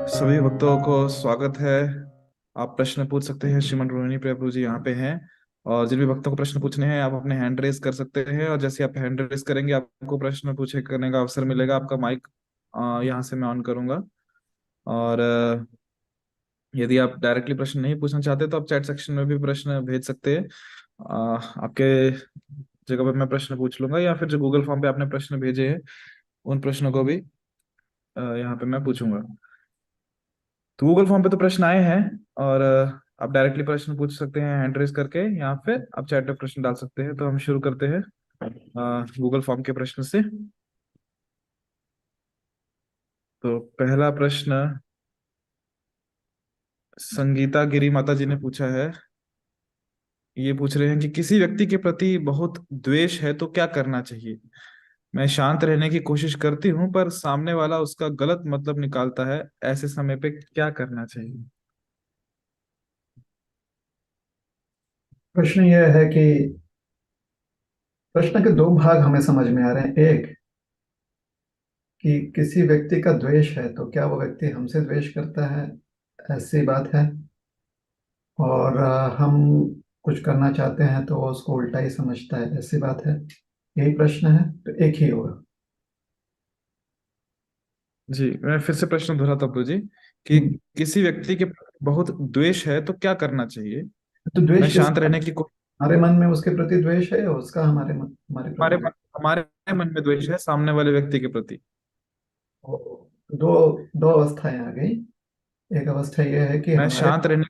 सभी भक्तों को स्वागत है। आप प्रश्न पूछ सकते हैं। श्रीमान रोहिणी प्रभु जी यहाँ पे हैं। और जिन भी भक्तों को प्रश्न पूछने हैं आप अपने हैंड रेस कर सकते हैं, और जैसे आप हैंड रेस करेंगे आपको प्रश्न पूछे करने का अवसर मिलेगा। आपका माइक यहाँ से मैं ऑन करूंगा। और यदि आप डायरेक्टली प्रश्न नहीं पूछना चाहते तो आप चैट सेक्शन में भी प्रश्न भेज सकते हैं। आपके जगह पे मैं प्रश्न पूछ लूंगा, या फिर जो गूगल फॉर्म पे आपने प्रश्न भेजे हैं उन प्रश्नों को भी यहाँ पे मैं पूछूंगा। तो गूगल फॉर्म पे तो प्रश्न आए हैं, और आप डायरेक्टली प्रश्न पूछ सकते हैं हैंड रेस करके, या फिर आप चैट पे प्रश्न डाल सकते हैं। तो हम शुरू करते हैं गूगल फॉर्म के प्रश्न से। तो पहला प्रश्न संगीता गिरी माता जी ने पूछा है। ये पूछ रहे हैं कि किसी व्यक्ति के प्रति बहुत द्वेष है तो क्या करना चाहिए। मैं शांत रहने की कोशिश करती हूँ पर सामने वाला उसका गलत मतलब निकालता है, ऐसे समय पे क्या करना चाहिए। प्रश्न यह है कि प्रश्न के दो भाग हमें समझ में आ रहे हैं। एक कि किसी व्यक्ति का द्वेष है तो क्या वो व्यक्ति हमसे द्वेष करता है, ऐसी बात है। और हम कुछ करना चाहते हैं तो वो उसको उल्टा ही समझता है, ऐसी बात है। यही प्रश्न है, तो एक ही होगा। जी, मैं फिर से प्रश्न दोहराता हूँ प्रभु जी कि हम्म, किसी व्यक्ति के प्रति बहुत द्वेष है तो क्या करना चाहिए। तो मैं द्वेष किस, शांत रहने की हमारे मन में उसके प्रति द्वेष है या उसका हमारे प्रति हमारे द्वेष? हमारे मन में द्वेष है सामने वाले व्यक्ति के प्रति। दो दो अवस्थाएं आ गई। एक अवस्था यह है कि मैं हमारे शांत रहने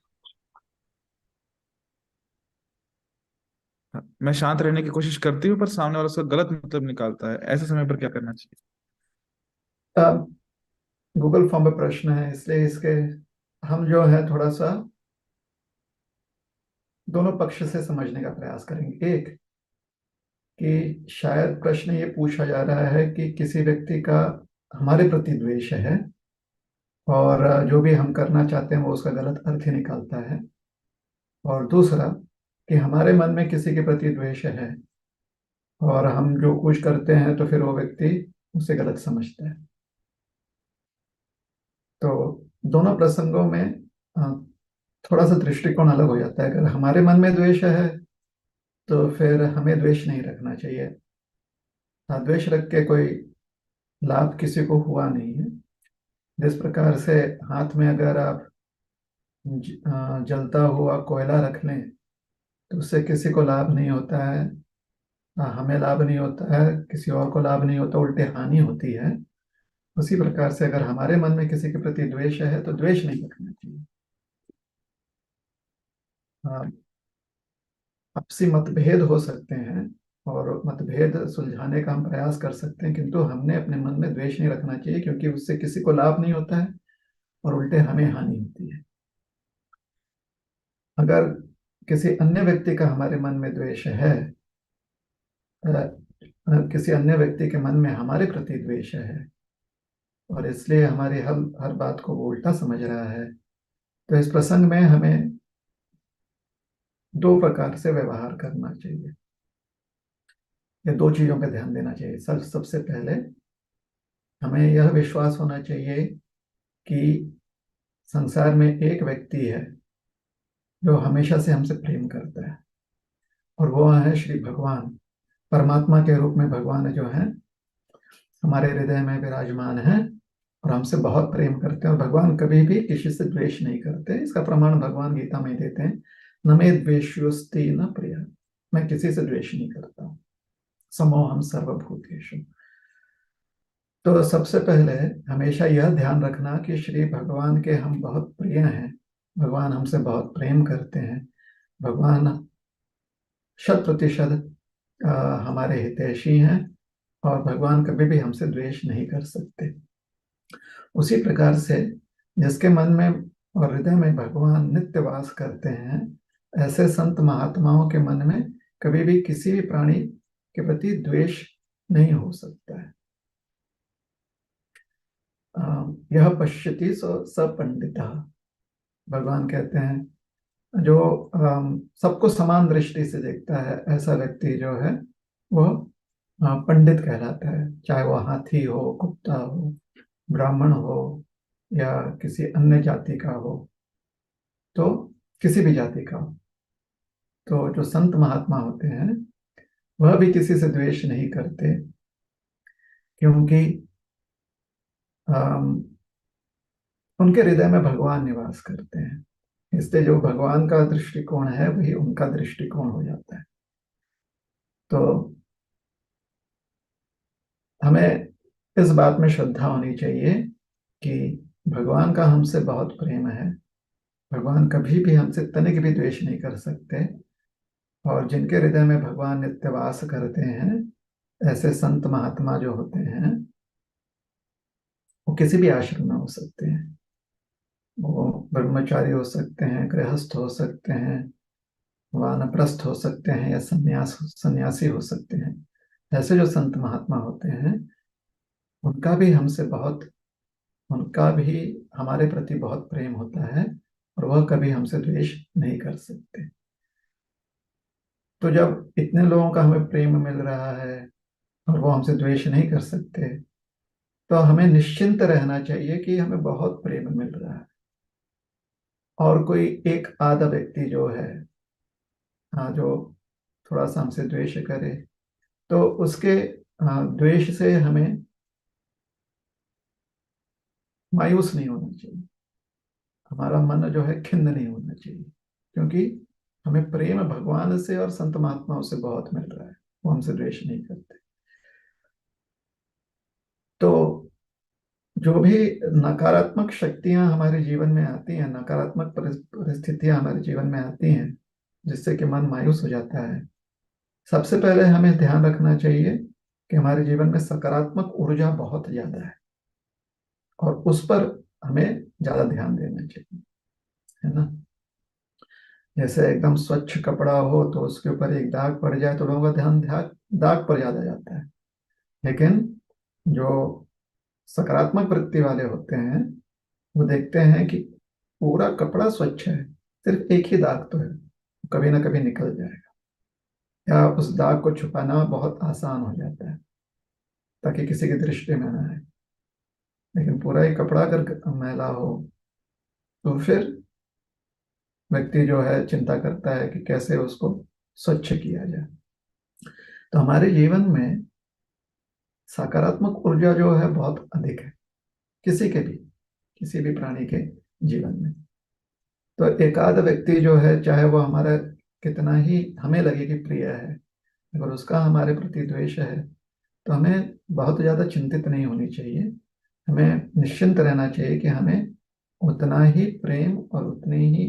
मैं शांत रहने की कोशिश करती हूँ पर सामने वाला उसका गलत मतलब निकालता है, ऐसे समय पर क्या करना चाहिए। गूगल फॉर्म पे प्रश्न है, इसलिए इसके हम जो है थोड़ा सा दोनों पक्ष से समझने का प्रयास करेंगे। एक कि शायद प्रश्न ये पूछा जा रहा है कि किसी व्यक्ति का हमारे प्रति द्वेष है और जो भी हम करना चाहते हैं वो उसका गलत अर्थ ही निकालता है। और दूसरा कि हमारे मन में किसी के प्रति द्वेष है और हम जो कुछ करते हैं तो फिर वो व्यक्ति उसे गलत समझता है। तो दोनों प्रसंगों में अ, थोड़ा सा दृष्टिकोण अलग हो जाता है। अगर हमारे मन में द्वेष है तो फिर हमें द्वेष नहीं रखना चाहिए। द्वेष रख के कोई लाभ किसी को हुआ नहीं है। जिस प्रकार से हाथ में अगर आप जलता हुआ कोयला रख लें तो उससे किसी को लाभ नहीं होता है। हमें लाभ नहीं होता है, किसी और को लाभ नहीं होता, उल्टे हानि होती है। उसी प्रकार से अगर हमारे मन में किसी के प्रति द्वेष है तो द्वेष नहीं रखना चाहिए। हाँ, आपसी मतभेद हो सकते हैं और मतभेद सुलझाने का हम प्रयास कर सकते हैं, किंतु हमने अपने मन में द्वेष नहीं रखना चाहिए, क्योंकि उससे किसी को लाभ नहीं होता है और उल्टे हमें हानि होती है। अगर किसी अन्य व्यक्ति का हमारे मन में द्वेष है, किसी अन्य व्यक्ति के मन में हमारे प्रति द्वेष है और इसलिए हमारी हर हर बात को वो उल्टा समझ रहा है, तो इस प्रसंग में हमें दो प्रकार से व्यवहार करना चाहिए या दो चीजों पर ध्यान देना चाहिए। सबसे पहले हमें यह विश्वास होना चाहिए कि संसार में एक व्यक्ति है जो हमेशा से हमसे प्रेम करता है, और वो है श्री भगवान। परमात्मा के रूप में भगवान जो है हमारे हृदय में विराजमान है और हमसे बहुत प्रेम करते हैं। और भगवान कभी भी किसी से द्वेष नहीं करते। इसका प्रमाण भगवान गीता में देते हैं, न मे द्वेष्योस्ति न प्रिय। मैं किसी से द्वेष नहीं करता हूँ, समोहम सर्वभूतेषु। तो सबसे पहले हमेशा यह ध्यान रखना कि श्री भगवान के हम बहुत प्रिय हैं, भगवान हमसे बहुत प्रेम करते हैं। भगवान 100% हमारे हितैषी हैं और भगवान कभी भी हमसे द्वेष नहीं कर सकते। उसी प्रकार से जिसके मन में और हृदय में भगवान नित्य वास करते हैं, ऐसे संत महात्माओं के मन में कभी भी किसी भी प्राणी के प्रति द्वेष नहीं हो सकता है। यह पश्यति स पंडितः। भगवान कहते हैं जो सबको समान दृष्टि से देखता है, ऐसा व्यक्ति जो है वो पंडित कहलाता है। चाहे वो हाथी हो, कुत्ता हो, ब्राह्मण हो या किसी अन्य जाति का हो, तो किसी भी जाति का हो, तो जो संत महात्मा होते हैं वह भी किसी से द्वेष नहीं करते, क्योंकि अम, उनके हृदय में भगवान निवास करते हैं। इसलिए जो भगवान का दृष्टिकोण है वही उनका दृष्टिकोण हो जाता है। तो हमें इस बात में श्रद्धा होनी चाहिए कि भगवान का हमसे बहुत प्रेम है। भगवान कभी भी हमसे तनिक भी द्वेष नहीं कर सकते। और जिनके हृदय में भगवान नित्य वास करते हैं, ऐसे संत महात्मा जो होते हैं, वो किसी भी आश्रम में हो सकते हैं। वो ब्रह्मचारी हो सकते हैं, गृहस्थ हो सकते हैं, वानप्रस्थ हो सकते हैं, या सन्यासी हो सकते हैं। ऐसे जो संत महात्मा होते हैं, उनका भी हमसे बहुत उनका भी हमारे प्रति बहुत प्रेम होता है, और वह कभी हमसे द्वेष नहीं कर सकते। तो जब इतने लोगों का हमें प्रेम मिल रहा है और वो हमसे द्वेष नहीं कर सकते, तो हमें निश्चिंत रहना चाहिए कि हमें बहुत प्रेम मिल रहा है। और कोई एक आधा व्यक्ति जो है, हाँ, जो थोड़ा सा हमसे द्वेष करे, तो उसके द्वेष से हमें मायूस नहीं होना चाहिए। हमारा मन जो है खिन्न नहीं होना चाहिए, क्योंकि हमें प्रेम भगवान से और संत महात्माओं से बहुत मिल रहा है। वो हमसे द्वेष नहीं करते। तो जो भी नकारात्मक शक्तियां हमारे जीवन में आती हैं, नकारात्मक परिस्थितियां हमारे जीवन में आती हैं, जिससे कि मन मायूस हो जाता है, सबसे पहले हमें ध्यान रखना चाहिए कि हमारे जीवन में सकारात्मक ऊर्जा बहुत ज्यादा है, और उस पर हमें ज्यादा ध्यान देना चाहिए, है ना। जैसे एकदम स्वच्छ कपड़ा हो तो उसके ऊपर एक दाग पड़ जाए तो लोगों का ध्यान ध्यान दाग पर ज्यादा जाता है। लेकिन जो सकारात्मक वृत्ति वाले होते हैं, वो देखते हैं कि पूरा कपड़ा स्वच्छ है, सिर्फ एक ही दाग तो है, कभी ना कभी निकल जाएगा, या उस दाग को छुपाना बहुत आसान हो जाता है ताकि किसी की दृष्टि में ना आए। लेकिन पूरा ही कपड़ा अगर मैला हो, तो फिर व्यक्ति जो है चिंता करता है कि कैसे उसको स्वच्छ किया जाए। तो हमारे जीवन में सकारात्मक ऊर्जा जो है बहुत अधिक है, किसी के भी किसी भी प्राणी के जीवन में। तो एक आध व्यक्ति जो है, चाहे वो हमारा कितना ही हमें लगे कि प्रिय है, अगर उसका हमारे प्रति द्वेष है, तो हमें बहुत ज्यादा चिंतित नहीं होनी चाहिए। हमें निश्चिंत रहना चाहिए कि हमें उतना ही प्रेम और उतनी ही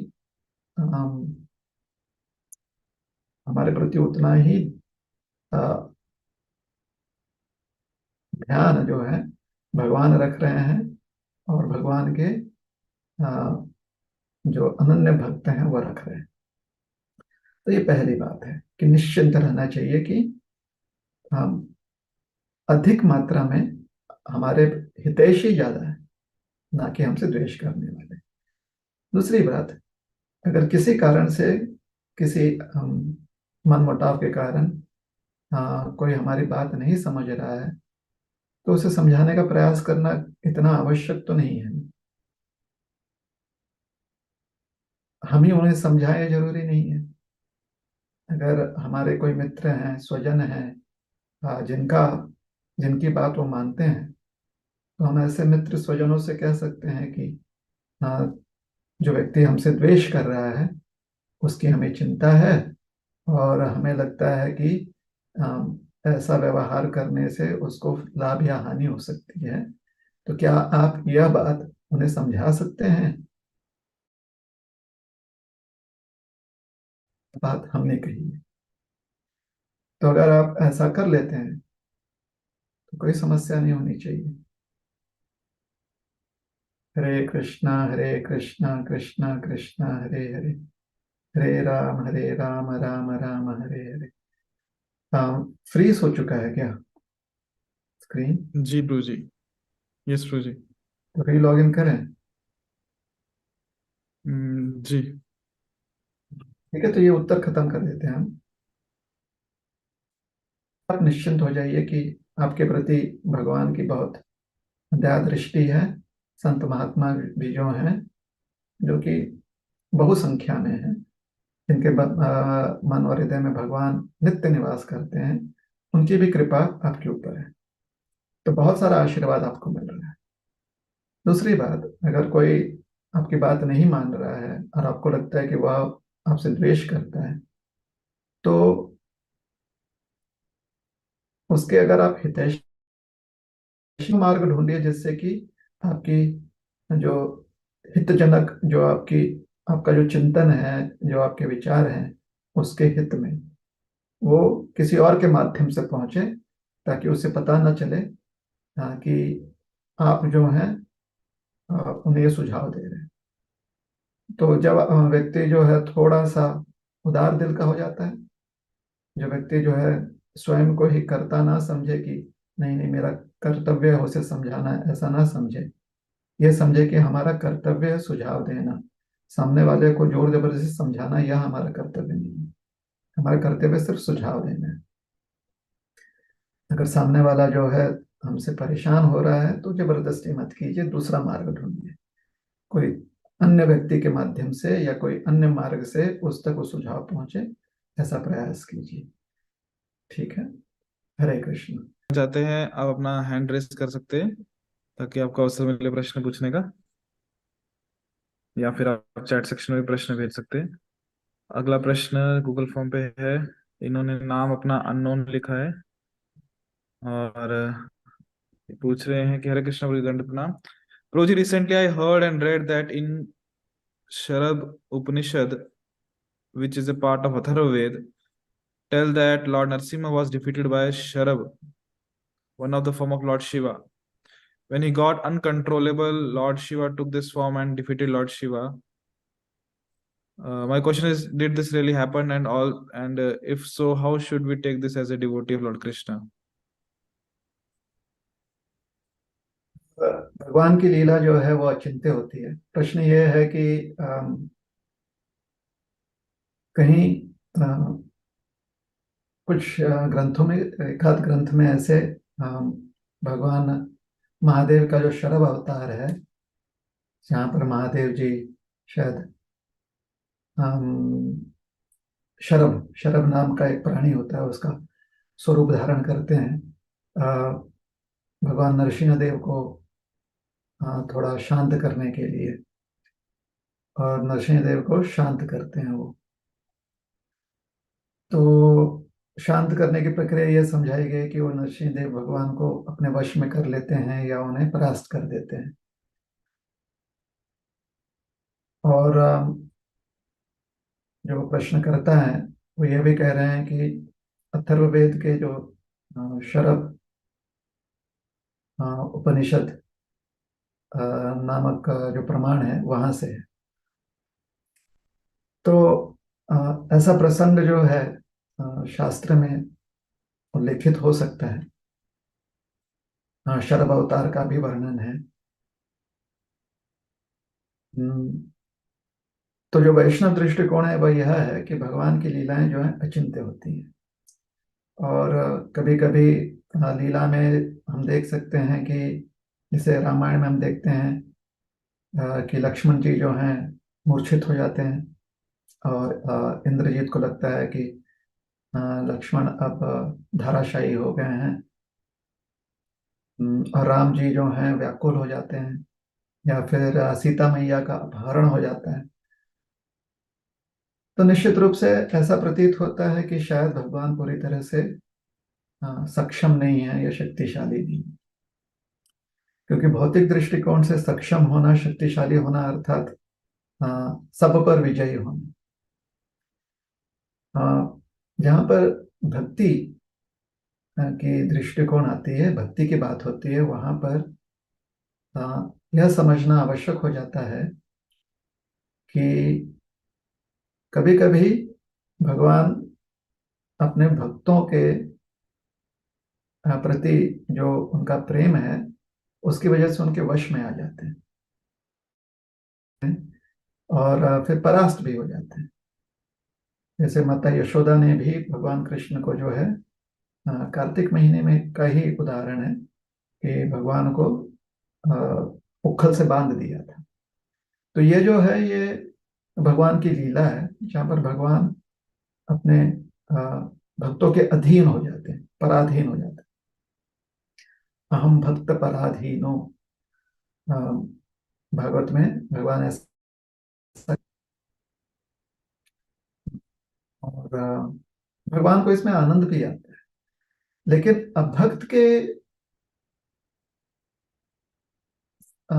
हमारे प्रति उतना ही अ, ध्यान जो है भगवान रख रहे हैं, और भगवान के अ, जो अनन्य भक्त हैं वो रख रहे हैं। तो ये पहली बात है कि निश्चिंत रहना चाहिए कि हम अधिक मात्रा में हमारे हितैषी ज्यादा है, ना कि हमसे द्वेष करने वाले। दूसरी बात, अगर किसी कारण से, किसी मनमुटाव के कारण कोई हमारी बात नहीं समझ रहा है, तो उसे समझाने का प्रयास करना इतना आवश्यक तो नहीं है। हम ही उन्हें समझाए, जरूरी नहीं है। अगर हमारे कोई मित्र हैं, स्वजन हैं, जिनका जिनकी बात वो मानते हैं, तो हम ऐसे मित्र स्वजनों से कह सकते हैं कि हाँ, जो व्यक्ति हमसे द्वेष कर रहा है उसकी हमें चिंता है, और हमें लगता है कि ऐसा व्यवहार करने से उसको लाभ या हानि हो सकती है। तो क्या आप यह बात उन्हें समझा सकते हैं? बात हमने कही है। तो अगर आप ऐसा कर लेते हैं तो कोई समस्या नहीं होनी चाहिए। हरे कृष्णा कृष्णा कृष्णा हरे हरे, हरे राम राम राम हरे हरे। फ्रीज हो चुका है क्या स्क्रीन? जी प्रभु जी। यस प्रभु जी। तो फिर लॉग इन करें। जी। ठीक है, तो ये उत्तर खत्म कर देते हैं हम। आप निश्चिंत हो जाइए कि आपके प्रति भगवान की बहुत दया दृष्टि है, संत महात्मा भी जो हैं, जो कि बहुसंख्या में हैं, जिनके मन और हृदय में भगवान नित्य निवास करते हैं, उनकी भी कृपा आपके ऊपर है। तो बहुत सारा आशीर्वाद आपको मिल रहा है। दूसरी बात, अगर कोई आपकी बात नहीं मान रहा है और आपको लगता है कि वह आपसे द्वेष करता है, तो उसके अगर आप हितैषी मार्ग ढूंढिए, जिससे कि आपकी जो हितजनक, जो आपकी आपका जो चिंतन है, जो आपके विचार हैं, उसके हित में वो किसी और के माध्यम से पहुंचे, ताकि उसे पता न चले कि आप जो हैं उन्हें ये सुझाव दे रहे हैं। तो जब व्यक्ति जो है थोड़ा सा उदार दिल का हो जाता है, जो व्यक्ति जो है स्वयं को ही कर्ता ना समझे कि नहीं नहीं मेरा कर्तव्य है उसे समझाना है, ऐसा ना समझे, ये समझे कि हमारा कर्तव्य है सुझाव देना, सामने वाले को जोर जबरदस्ती समझाना यह हमारा कर्तव्य नहीं है। हमारा कर्तव्य सिर्फ सुझाव देना है। अगर सामने वाला जो है हमसे परेशान हो रहा है, तो जबरदस्ती मत कीजिए, दूसरा मार्ग ढूंढिए, कोई अन्य व्यक्ति के माध्यम से या कोई अन्य मार्ग से उस तक वो सुझाव पहुंचे, ऐसा प्रयास कीजिए। ठीक है। हरे कृष्ण। चाहते हैं आप अपना हैंड रेस कर सकते हैं, ताकि आपको अवसर मिले प्रश्न पूछने का, या फिर आप चैट सेक्शन में भी प्रश्न भेज सकते हैं। अगला प्रश्न गूगल फॉर्म पे है। इन्होंने नाम अपना अननोन लिखा है और पूछ रहे हैं कि हरे कृष्ण बलि दंड प्रणाम प्रभु जी, recently I heard and read that in Sharabha Upanishad, which is a part of Atharvaved, tell that Lord Narasimha was defeated by Sharab, one of the form of Lord Shiva. When he got uncontrollable, Lord Shiva took this form and defeated Lord Shiva. My question is, did this really happen and all? And if so, how should we take this as a devotee of Lord Krishna? भगवान की लीला जो है वो अचिंत्य होती है। प्रश्न ये है कि कहीं कुछ ग्रंथों में, एक आध ग्रंथ में ऐसे भगवान महादेव का जो शरभ अवतार है, जहाँ पर महादेव जी शायद शरभ शरभ नाम का एक प्राणी होता है, उसका स्वरूप धारण करते हैं, भगवान नरसिंह देव को थोड़ा शांत करने के लिए, और नरसिंह देव को शांत करते हैं वो। तो शांत करने की प्रक्रिया ये समझाई गई कि वो नरसिंह देव भगवान को अपने वश में कर लेते हैं या उन्हें परास्त कर देते हैं। और जो प्रश्न करता है वो ये भी कह रहे हैं कि अथर्ववेद के जो शरभ उपनिषद नामक जो प्रमाण है वहां से है। तो ऐसा प्रसंग जो है शास्त्र में उल्लेखित हो सकता है। शरभ अवतार का भी वर्णन है। हम्म, तो जो वैष्णव दृष्टिकोण है वह यह है कि भगवान की लीलाएं जो है अचिंत्य होती हैं। और कभी कभी लीला में हम देख सकते हैं कि जैसे रामायण में हम देखते हैं कि लक्ष्मण जी जो हैं मूर्छित हो जाते हैं, और इंद्रजीत को लगता है कि अ, लक्ष्मण अब धाराशायी हो गए हैं। और राम जी जो हैं व्याकुल हो जाते हैं, या फिर सीता मैया का अपहरण हो जाता है। तो निश्चित रूप से ऐसा प्रतीत होता है कि शायद भगवान पूरी तरह से सक्षम नहीं है या शक्तिशाली नहीं है। क्योंकि भौतिक दृष्टिकोण से सक्षम होना, शक्तिशाली होना अर्थात सब पर विजयी होना। जहाँ पर भक्ति की दृष्टिकोण आती है, भक्ति की बात होती है, वहां पर यह समझना आवश्यक हो जाता है कि कभी कभी भगवान अपने भक्तों के प्रति जो उनका प्रेम है, उसकी वजह से उनके वश में आ जाते हैं, और फिर परास्त भी हो जाते हैं। जैसे माता यशोदा ने भी भगवान कृष्ण को जो है कार्तिक महीने में का ही उदाहरण है कि भगवान को उखल से बांध दिया था। तो ये जो है ये भगवान की लीला है, जहाँ पर भगवान अपने भक्तों के अधीन हो जाते हैं, पराधीन हो जाते हैं। अहम भक्त पराधीनो, अ, भागवत में भगवान ऐसा। और भगवान को इसमें आनंद भी आता है। लेकिन अ,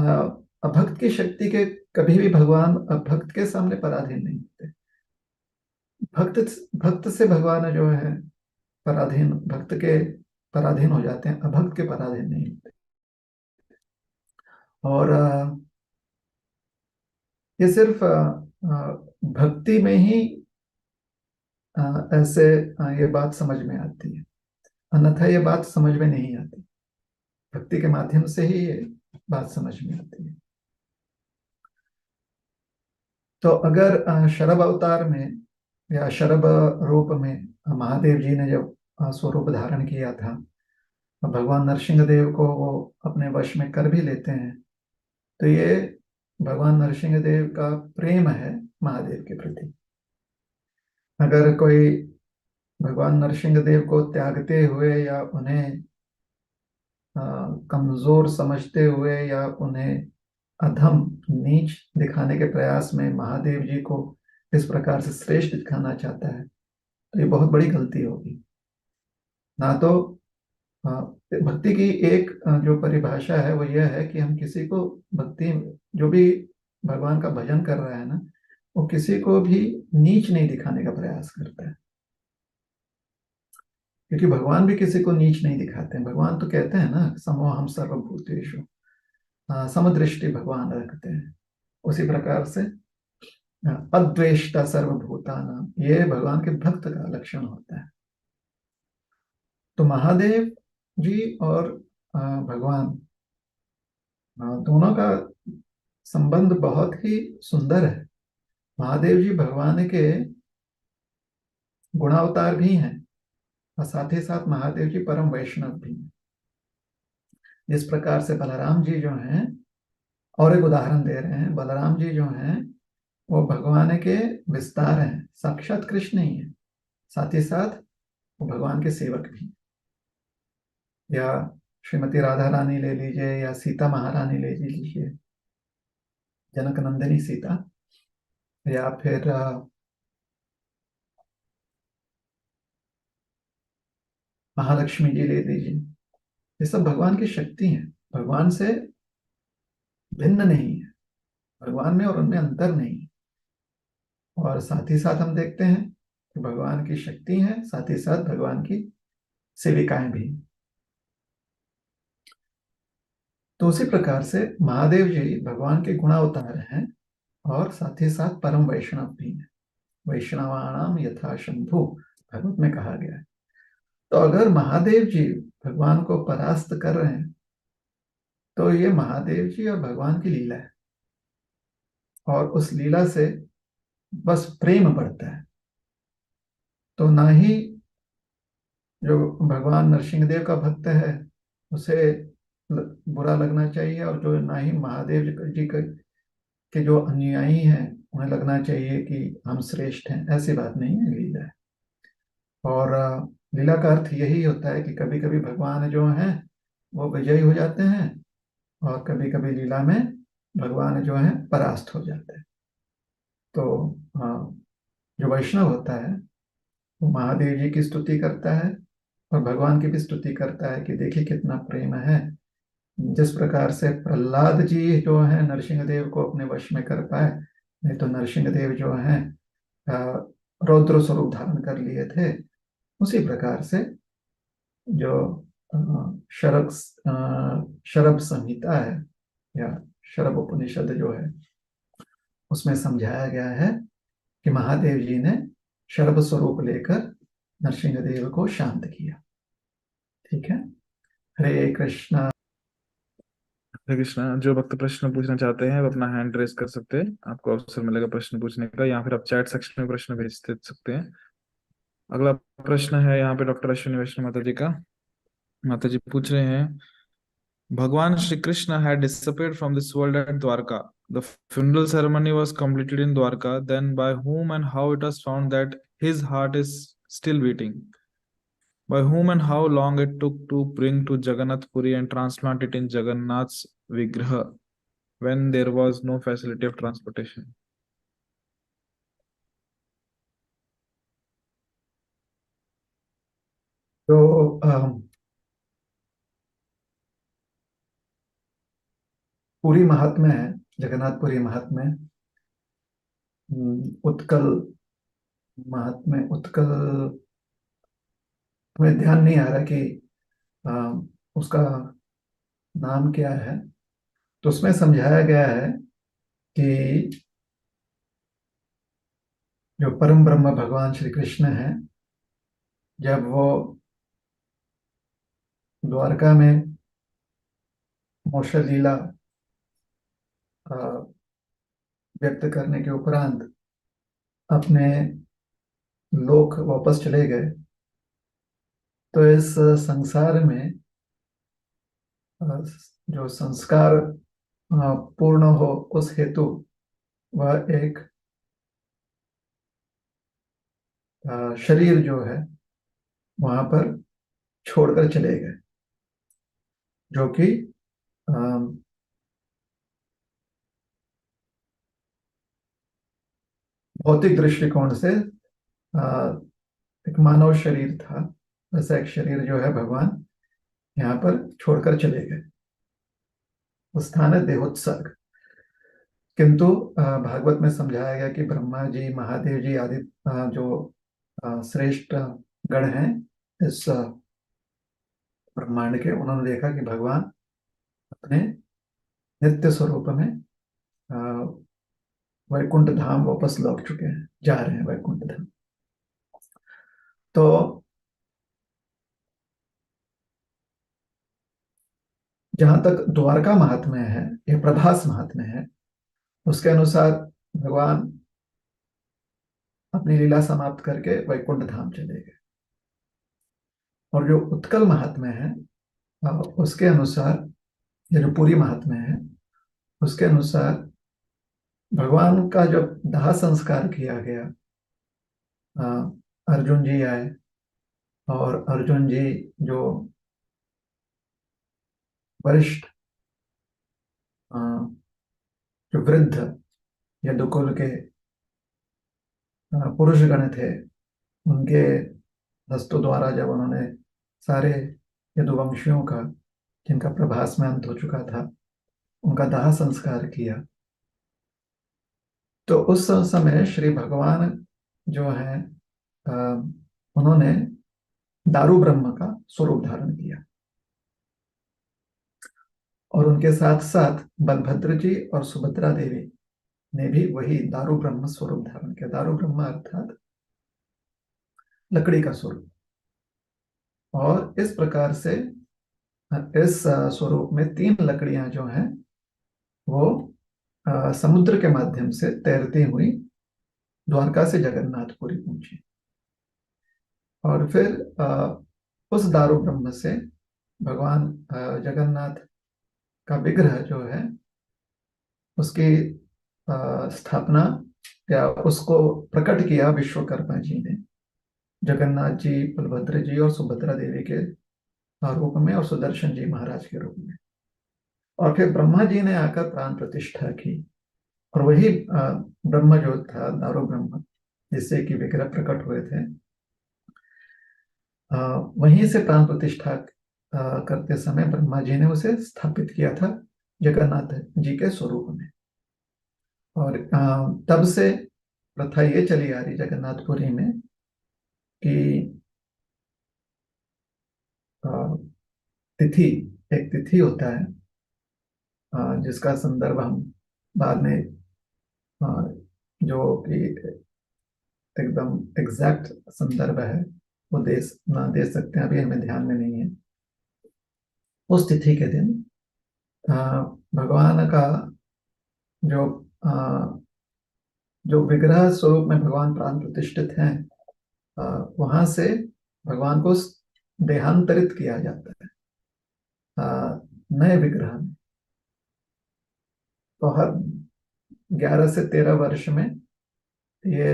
अभक्त की शक्ति के कभी भी भगवान भक्त के सामने पराधीन नहीं होते। भक्त भक्त से भगवान जो है पराधीन, भक्त के पराधीन हो जाते हैं, अभक्त के पराधीन नहीं होते। और ये सिर्फ भक्ति में ही ऐसे ये बात समझ में आती है, अन्यथा ये बात समझ में नहीं आती। भक्ति के माध्यम से ही ये बात समझ में आती है। तो अगर शरभ अवतार में या शरभ रूप में महादेव जी ने जब स्वरूप धारण किया था, भगवान नरसिंह देव को वो अपने वश में कर भी लेते हैं, तो ये भगवान नरसिंह देव का प्रेम है महादेव के प्रति। अगर कोई भगवान नरसिंह देव को त्यागते हुए या उन्हें अ, कमजोर समझते हुए या उन्हें अधम, नीच दिखाने के प्रयास में महादेव जी को इस प्रकार से श्रेष्ठ दिखाना चाहता है, तो ये बहुत बड़ी गलती होगी। ना तो अ, भक्ति की एक जो परिभाषा है वो यह है कि हम किसी को भक्ति, जो भी भगवान का भजन कर रहा है ना, वो किसी को भी नीच नहीं दिखाने का प्रयास करता है। क्योंकि भगवान भी किसी को नीच नहीं दिखाते हैं। भगवान तो कहते हैं ना, समो हम सर्वभूतेषु, समदृष्टि भगवान रखते हैं। उसी प्रकार से अद्वेष्टा सर्वभूतानाम, ये भगवान के भक्त का लक्षण होता है। तो महादेव जी और भगवान दोनों का संबंध बहुत ही सुंदर है। महादेव जी भगवान के गुणावतार भी हैं, और साथ ही साथ महादेव जी परम वैष्णव भी हैं। जिस प्रकार से बलराम जी जो हैं, और एक उदाहरण दे रहे हैं, बलराम जी जो हैं वो भगवान के विस्तार हैं, साक्षात कृष्ण ही है, साथ ही साथ वो भगवान के सेवक भी। या श्रीमती राधा रानी ले लीजिए, या सीता महारानी ले लीजिए, जनक नंदिनी सीता, या फिर महालक्ष्मी जी ले लीजिए। ये सब भगवान की शक्ति है, भगवान से भिन्न नहीं है, भगवान में और उनमें अंतर नहीं है। और साथ ही साथ हम देखते हैं कि भगवान की शक्ति है, साथ ही साथ भगवान की सेविकाएं भी। तो उसी प्रकार से महादेव जी भगवान के गुणावतार हैं, और साथ ही साथ परम वैष्णव भी हैं। वैष्णवाणाम यथा शंभु, भगवत में कहा गया है। तो अगर महादेव जी भगवान को परास्त कर रहे हैं, तो ये महादेव जी और भगवान की लीला है, और उस लीला से बस प्रेम बढ़ता है। तो ना ही जो भगवान नरसिंह देव का भक्त है उसे बुरा लगना चाहिए, और जो ना ही महादेव जी के जो अनुयायी हैं उन्हें लगना चाहिए कि हम श्रेष्ठ हैं। ऐसी बात नहीं है, लीला है। और लीला का अर्थ यही होता है कि कभी कभी भगवान जो हैं वो विजयी हो जाते हैं, और कभी कभी लीला में भगवान जो है परास्त हो जाते हैं। तो जो वैष्णव होता है वो महादेव जी की स्तुति करता है, और भगवान की भी स्तुति करता है कि देखिए कितना प्रेम है। जिस प्रकार से प्रहलाद जी जो है नरसिंह देव को अपने वश में कर पाए, नहीं तो नरसिंह देव जो है रौद्र स्वरूप धारण कर लिए थे। उसी प्रकार से जो अ, शरभ शरभ संहिता है, या शरभ उपनिषद जो है, उसमें समझाया गया है कि महादेव जी ने शरभ स्वरूप लेकर नरसिंह देव को शांत किया। ठीक है। हरे कृष्णा। हरे कृष्णा। जो भक्त प्रश्न पूछना चाहते हैं वो अपना हैंड रेस कर सकते हैं, आपको अवसर मिलेगा प्रश्न पूछने का, या फिर आप चैट सेक्शन में प्रश्न भेज दे सकते हैं। अगला प्रश्न है यहाँ पे डॉक्टर अश्विनी वैष्णव माता जी का। माता जी पूछ रहे हैं, Bhagwan Shri Krishna had disappeared from this world at Dwarka. The funeral ceremony was completed in Dwarka. Then, by whom and how it was found that his heart is still beating? By whom and how long it took to bring to Jagannath Puri and transplant it in Jagannath's Vigraha when there was no facility of transportation? तो पूरी महात्म्य है, जगन्नाथपुरी महात्म्य। उत्कल महात्म्य, उत्कल, हमें ध्यान नहीं आ रहा कि उसका नाम क्या है। तो उसमें समझाया गया है कि जो परम ब्रह्म भगवान श्री कृष्ण है, जब वो द्वारका में मोक्ष लीला अ, व्यक्त करने के उपरांत अपने लोक वापस चले गए, तो इस संसार में अ, जो संस्कार पूर्ण हो उस हेतु वह एक शरीर जो है वहां पर छोड़कर चले गए, जो कि अ, भौतिक दृष्टिकोण से अ, एक मानव शरीर था। वैसा एक शरीर जो है भगवान यहाँ पर छोड़कर चले गए। वो स्थान है देहोत्सर्ग। किंतु भागवत में समझाया गया कि ब्रह्मा जी, महादेव जी आदि जो श्रेष्ठ गण हैं इस ब्रह्मांड के, उन्होंने देखा कि भगवान अपने नित्य स्वरूप में अ, वैकुंठ धाम वापस लौट चुके हैं, जा रहे हैं वैकुंठ धाम। तो जहां तक द्वारका महात्म्य है या प्रभास महात्म्य है, उसके अनुसार भगवान अपनी लीला समाप्त करके वैकुंठ धाम चले गए। और जो उत्कल महात्म्य है उसके अनुसार, ये जो पूरी महात्म्य है उसके अनुसार, भगवान का जब दाह संस्कार किया गया, अ, अर्जुन जी आए और अर्जुन जी जो वरिष्ठ अ, जो वृद्ध यदुकुल के पुरुष गण थे, उनके हस्तों द्वारा जब उन्होंने सारे यदुवंशियों का, जिनका प्रभास में अंत हो चुका था, उनका दाह संस्कार किया, तो उस समय श्री भगवान जो है अ, उन्होंने दारू ब्रह्म का स्वरूप धारण किया। और उनके साथ साथ बलभद्र जी और सुभद्रा देवी ने भी वही दारू ब्रह्म स्वरूप धारण किया। दारू ब्रह्म अर्थात लकड़ी का स्वरूप। और इस प्रकार से इस स्वरूप में तीन लकड़ियां जो हैं वो समुद्र के माध्यम से तैरती हुई द्वारका से जगन्नाथपुरी पहुंची। और फिर उस दारू ब्रह्म से भगवान जगन्नाथ का विग्रह जो है उसकी स्थापना या उसको प्रकट किया विश्वकर्मा जी ने, जगन्नाथ जी, बलभद्र जी और सुभद्रा देवी के रूप में, और सुदर्शन जी महाराज के रूप में। और फिर ब्रह्मा जी ने आकर प्राण प्रतिष्ठा की, और वही ब्रह्म जो था दारू ब्रह्म जिससे कि विग्रह प्रकट हुए थे, वहीं से प्राण प्रतिष्ठा करते समय ब्रह्मा जी ने उसे स्थापित किया था जगन्नाथ जी के स्वरूप में। और तब से प्रथा ये चली आ रही जगन्नाथपुरी में कि अ, तिथि, एक तिथि होता है जिसका संदर्भ हम बाद में अ, जो कि एकदम एग्जैक्ट संदर्भ है वो ना दे सकते हैं, अभी हमें ध्यान में नहीं है। उस तिथि के दिन अ, भगवान का जो अ, जो विग्रह स्वरूप में भगवान प्राण प्रतिष्ठित हैं, वहां से भगवान को देहांतरित किया जाता है। नए विग्रह में। तो हर 11 से 13 वर्ष में ये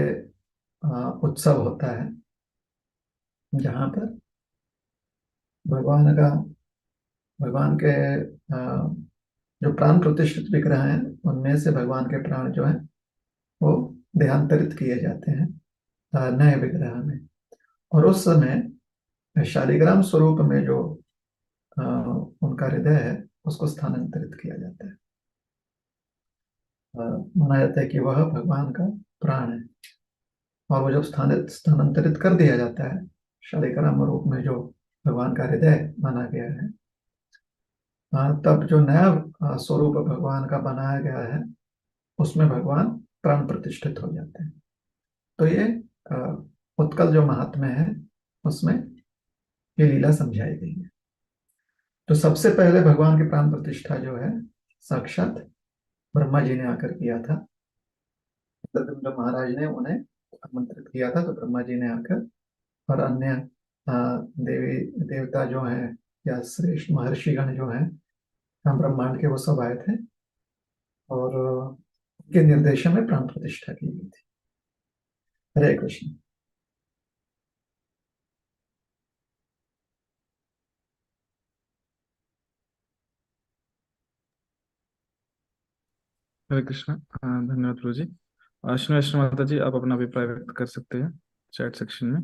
उत्सव होता है, जहाँ पर भगवान का भगवान के जो प्राण प्रतिष्ठित विग्रह हैं, उनमें से भगवान के प्राण जो हैं वो देहांतरित किए जाते हैं नए विग्रह में। और उस समय शालिग्राम स्वरूप में जो उनका हृदय है उसको स्थानांतरित किया जाता है। माना जाता है कि वह भगवान का प्राण है। और वो जब स्थानांतरित कर दिया जाता है शालिग्राम रूप में, जो भगवान का हृदय माना गया है, तब जो नया स्वरूप भगवान का बनाया गया है उसमें भगवान प्राण प्रतिष्ठित हो जाते हैं। तो ये अ, उत्कल जो महात्म्य है उसमें ये लीला समझाई गई है। तो सबसे पहले भगवान की प्राण प्रतिष्ठा जो है साक्षात ब्रह्मा जी ने आकर किया था। जब महाराज ने उन्हें आमंत्रित किया था तो ब्रह्मा जी ने आकर, और अन्य देवी देवता जो हैं या श्रेष्ठ महर्षिगण जो हैं ब्रह्मांड के, वो सब आए थे और उनके निर्देशन में प्राण प्रतिष्ठा की गई थी। हरे कृष्ण। हरे कृष्णा। धन्यवाद गुरु जी। अश्विनी माता जी, आप अपना अभिप्राय व्यक्त कर सकते हैं चैट सेक्शन में।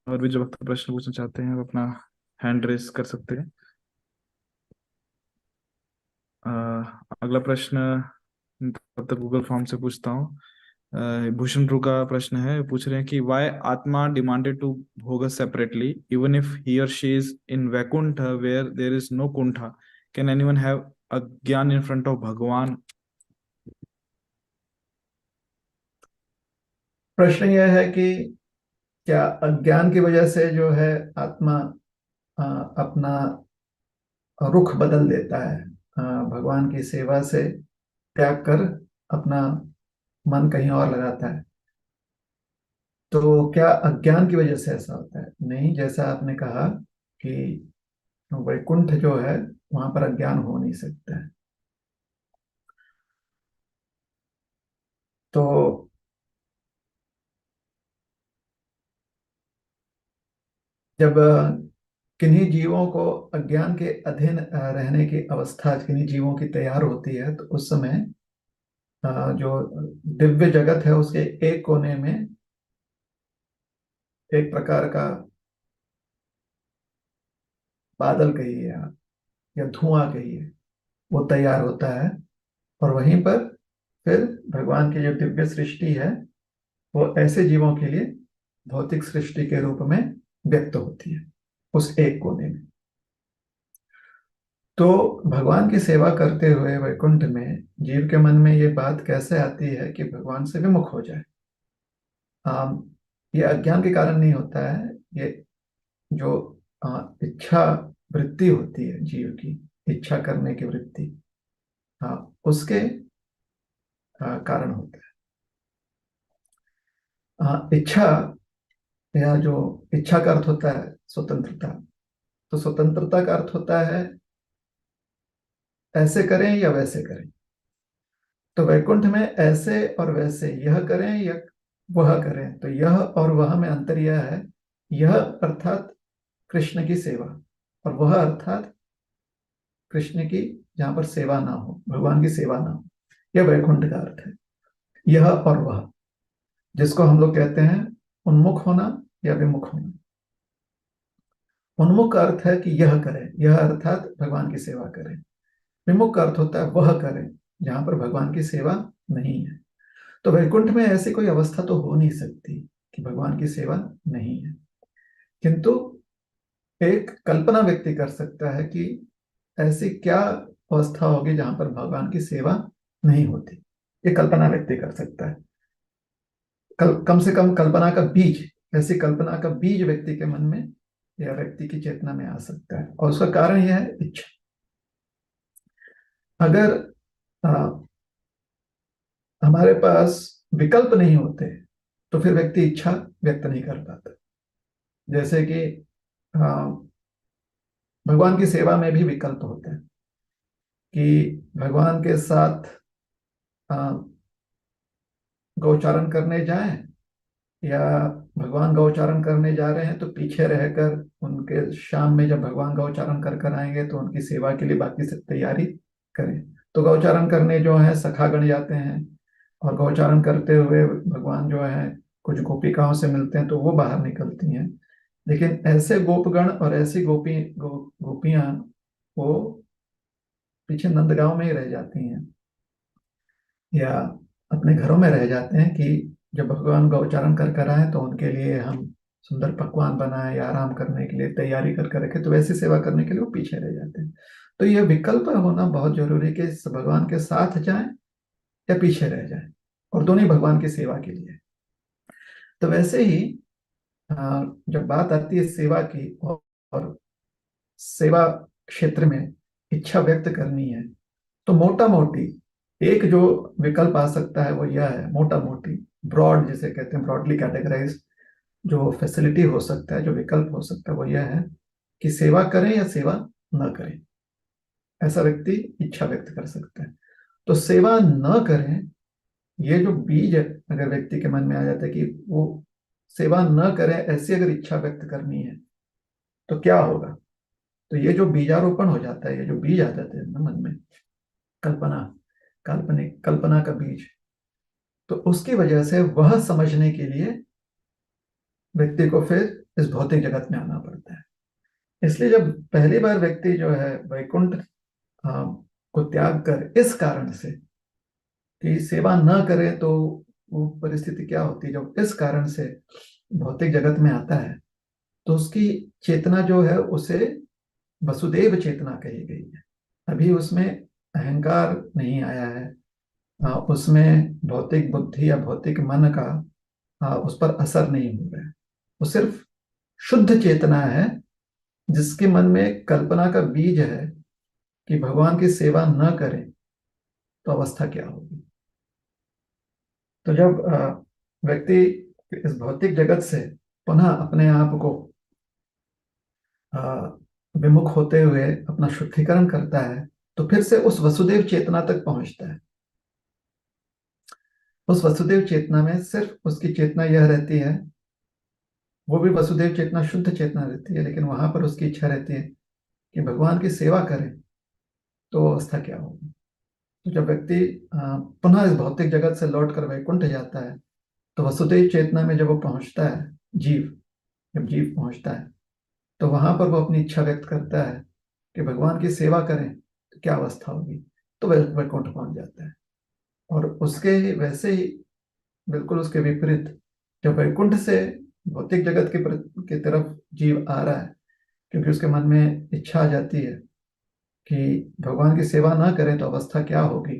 और भी जो वक्त प्रश्न पूछना चाहते हैं वो अपना हैंड रेस कर सकते हैं। अ, अगला प्रश्न तब तक गूगल फॉर्म से पूछता हूँ। भूषण रू का प्रश्न है, पूछ रहे हैं कि why atma demanded to bhog separately even if he और she is in Vaikuntha where there is no kuntha, can anyone have agyan in front of भगवान? प्रश्न यह है कि क्या अज्ञान की वजह से जो है आत्मा अ, अपना रुख बदल देता है, भगवान की सेवा से त्याग कर अपना मन कहीं और लगाता है? तो क्या अज्ञान की वजह से ऐसा होता है? नहीं, जैसा आपने कहा कि वैकुंठ जो है वहां पर अज्ञान हो नहीं सकता है। तो जब किन्हीं जीवों को अज्ञान के अधीन रहने की अवस्था किन्हीं जीवों की तैयार होती है, तो उस समय जो दिव्य जगत है उसके एक कोने में एक प्रकार का बादल कहिए आप, या धुआं कहिए, वो तैयार होता है। और वहीं पर फिर भगवान की जो दिव्य सृष्टि है वो ऐसे जीवों के लिए भौतिक सृष्टि के रूप में व्यक्त होती है उस एक कोने में। तो भगवान की सेवा करते हुए वैकुंठ में जीव के मन में ये बात कैसे आती है कि भगवान से विमुख हो जाए? आम, ये अज्ञान के कारण नहीं होता है। ये जो इच्छा वृत्ति होती है जीव की, इच्छा करने की वृत्ति, हाँ, उसके कारण होता है। इच्छा, या जो इच्छा का अर्थ होता है स्वतंत्रता, तो स्वतंत्रता का अर्थ होता है ऐसे करें या वैसे करें। तो वैकुंठ में ऐसे और वैसे, यह करें या वह करें, तो यह और वह में अंतर यह है, यह अर्थात कृष्ण की सेवा, और वह अर्थात कृष्ण की जहां पर सेवा ना हो, भगवान की सेवा ना हो, यह वैकुंठ का अर्थ है। यह और वह, जिसको हम लोग कहते हैं उन्मुख होना या विमुख होना। उन्मुख का अर्थ है कि यह करें, यह अर्थात भगवान की सेवा करें। विमुख का अर्थ होता है वह करें, जहां पर भगवान की सेवा नहीं है। तो वैकुंठ में ऐसी कोई अवस्था तो हो नहीं सकती कि भगवान की सेवा नहीं है। किंतु एक कल्पना व्यक्ति कर सकता है कि ऐसी क्या अवस्था होगी जहां पर भगवान की सेवा नहीं होती। ये कल्पना व्यक्ति कर सकता है। कम से कम कल्पना का बीज, ऐसी कल्पना का बीज व्यक्ति के मन में या व्यक्ति की चेतना में आ सकता है, और उसका कारण यह है इच्छा। अगर आ, हमारे पास विकल्प नहीं होते तो फिर व्यक्ति इच्छा व्यक्त नहीं कर पाता। जैसे कि आ, भगवान की सेवा में भी विकल्प होते हैं कि भगवान के साथ अ, गौचारण करने जाएं, या भगवान गौचारण करने जा रहे हैं तो पीछे रहकर उनके शाम में जब भगवान गौचारण कर कर आएंगे तो उनकी सेवा के लिए बाकी से तैयारी करें। तो गौचारण करने जो है सखागण जाते हैं, और गौचारण करते हुए भगवान जो है कुछ गोपिकाओं से मिलते हैं तो वो बाहर निकलती हैं। लेकिन ऐसे गोपगण और ऐसी गोपियां वो पीछे नंदगांव में ही रह जाती हैं, या अपने घरों में रह जाते हैं कि जब भगवान गौचारण कर कर आए तो उनके लिए हम सुंदर पकवान बनाए या आराम करने के लिए तैयारी कर कर रखे, तो वैसी सेवा करने के लिए वो पीछे रह जाते हैं। तो ये विकल्प होना बहुत जरूरी है कि भगवान के साथ जाएं या पीछे रह जाएं, और दोनों ही भगवान की सेवा के लिए। तो वैसे ही जब बात आती है सेवा की, और सेवा क्षेत्र में इच्छा व्यक्त करनी है, तो मोटा मोटी एक जो विकल्प आ सकता है वो यह है, मोटा मोटी ब्रॉड जिसे कहते हैं, ब्रॉडली कैटेगराइज जो फैसिलिटी हो सकता है, जो विकल्प हो सकता है वो यह है कि सेवा करें या सेवा न करें, ऐसा व्यक्ति इच्छा व्यक्त कर सकता है। तो सेवा न करें, ये जो बीज अगर व्यक्ति के मन में आ जाता है कि वो सेवा न करें ऐसी अगर इच्छा व्यक्त करनी है तो क्या होगा। तो ये जो बीजारोपण हो जाता है, ये जो बीज आ जाते हैं ना मन में, कल्पना, काल्पनिक कल्पना का बीज, तो उसकी वजह से वह समझने के लिए व्यक्ति को फिर इस भौतिक जगत में आना पड़ता है। इसलिए जब पहली बार व्यक्ति जो है वैकुंठ को त्याग कर, इस कारण से कि सेवा न करे, तो वो परिस्थिति क्या होती है, जब इस कारण से भौतिक जगत में आता है तो उसकी चेतना जो है उसे वसुदेव चेतना कही गई है। अभी उसमें अहंकार नहीं आया है, उसमें भौतिक बुद्धि या भौतिक मन का उस पर असर नहीं हो रहा है। वो सिर्फ शुद्ध चेतना है जिसके मन में कल्पना का बीज है कि भगवान की सेवा न करें तो अवस्था क्या होगी। तो जब व्यक्ति इस भौतिक जगत से पुनः अपने आप को अ, विमुख होते हुए अपना शुद्धिकरण करता है, तो फिर से उस वसुदेव चेतना तक पहुंचता है। उस वसुदेव चेतना में सिर्फ उसकी चेतना यह रहती है, वो भी वसुदेव चेतना शुद्ध चेतना रहती है, लेकिन वहां पर उसकी इच्छा रहती है कि भगवान की सेवा करें तो अवस्था क्या होगी। तो जब व्यक्ति पुनः इस भौतिक जगत से लौट कर वैकुंठ जाता है, तो वसुदेव चेतना में जब वो पहुंचता है, जीव, जब जीव पहुंचता है तो वहां पर वो अपनी इच्छा व्यक्त करता है कि भगवान की सेवा करें तो क्या अवस्था होगी, तो वह वैकुंठ पहुंच जाता है। और उसके वैसे ही बिल्कुल उसके विपरीत, जब वैकुंठ से भौतिक जगत की तरफ जीव आ रहा है, क्योंकि उसके मन में इच्छा आ जाती है कि भगवान की सेवा ना करें तो अवस्था क्या होगी,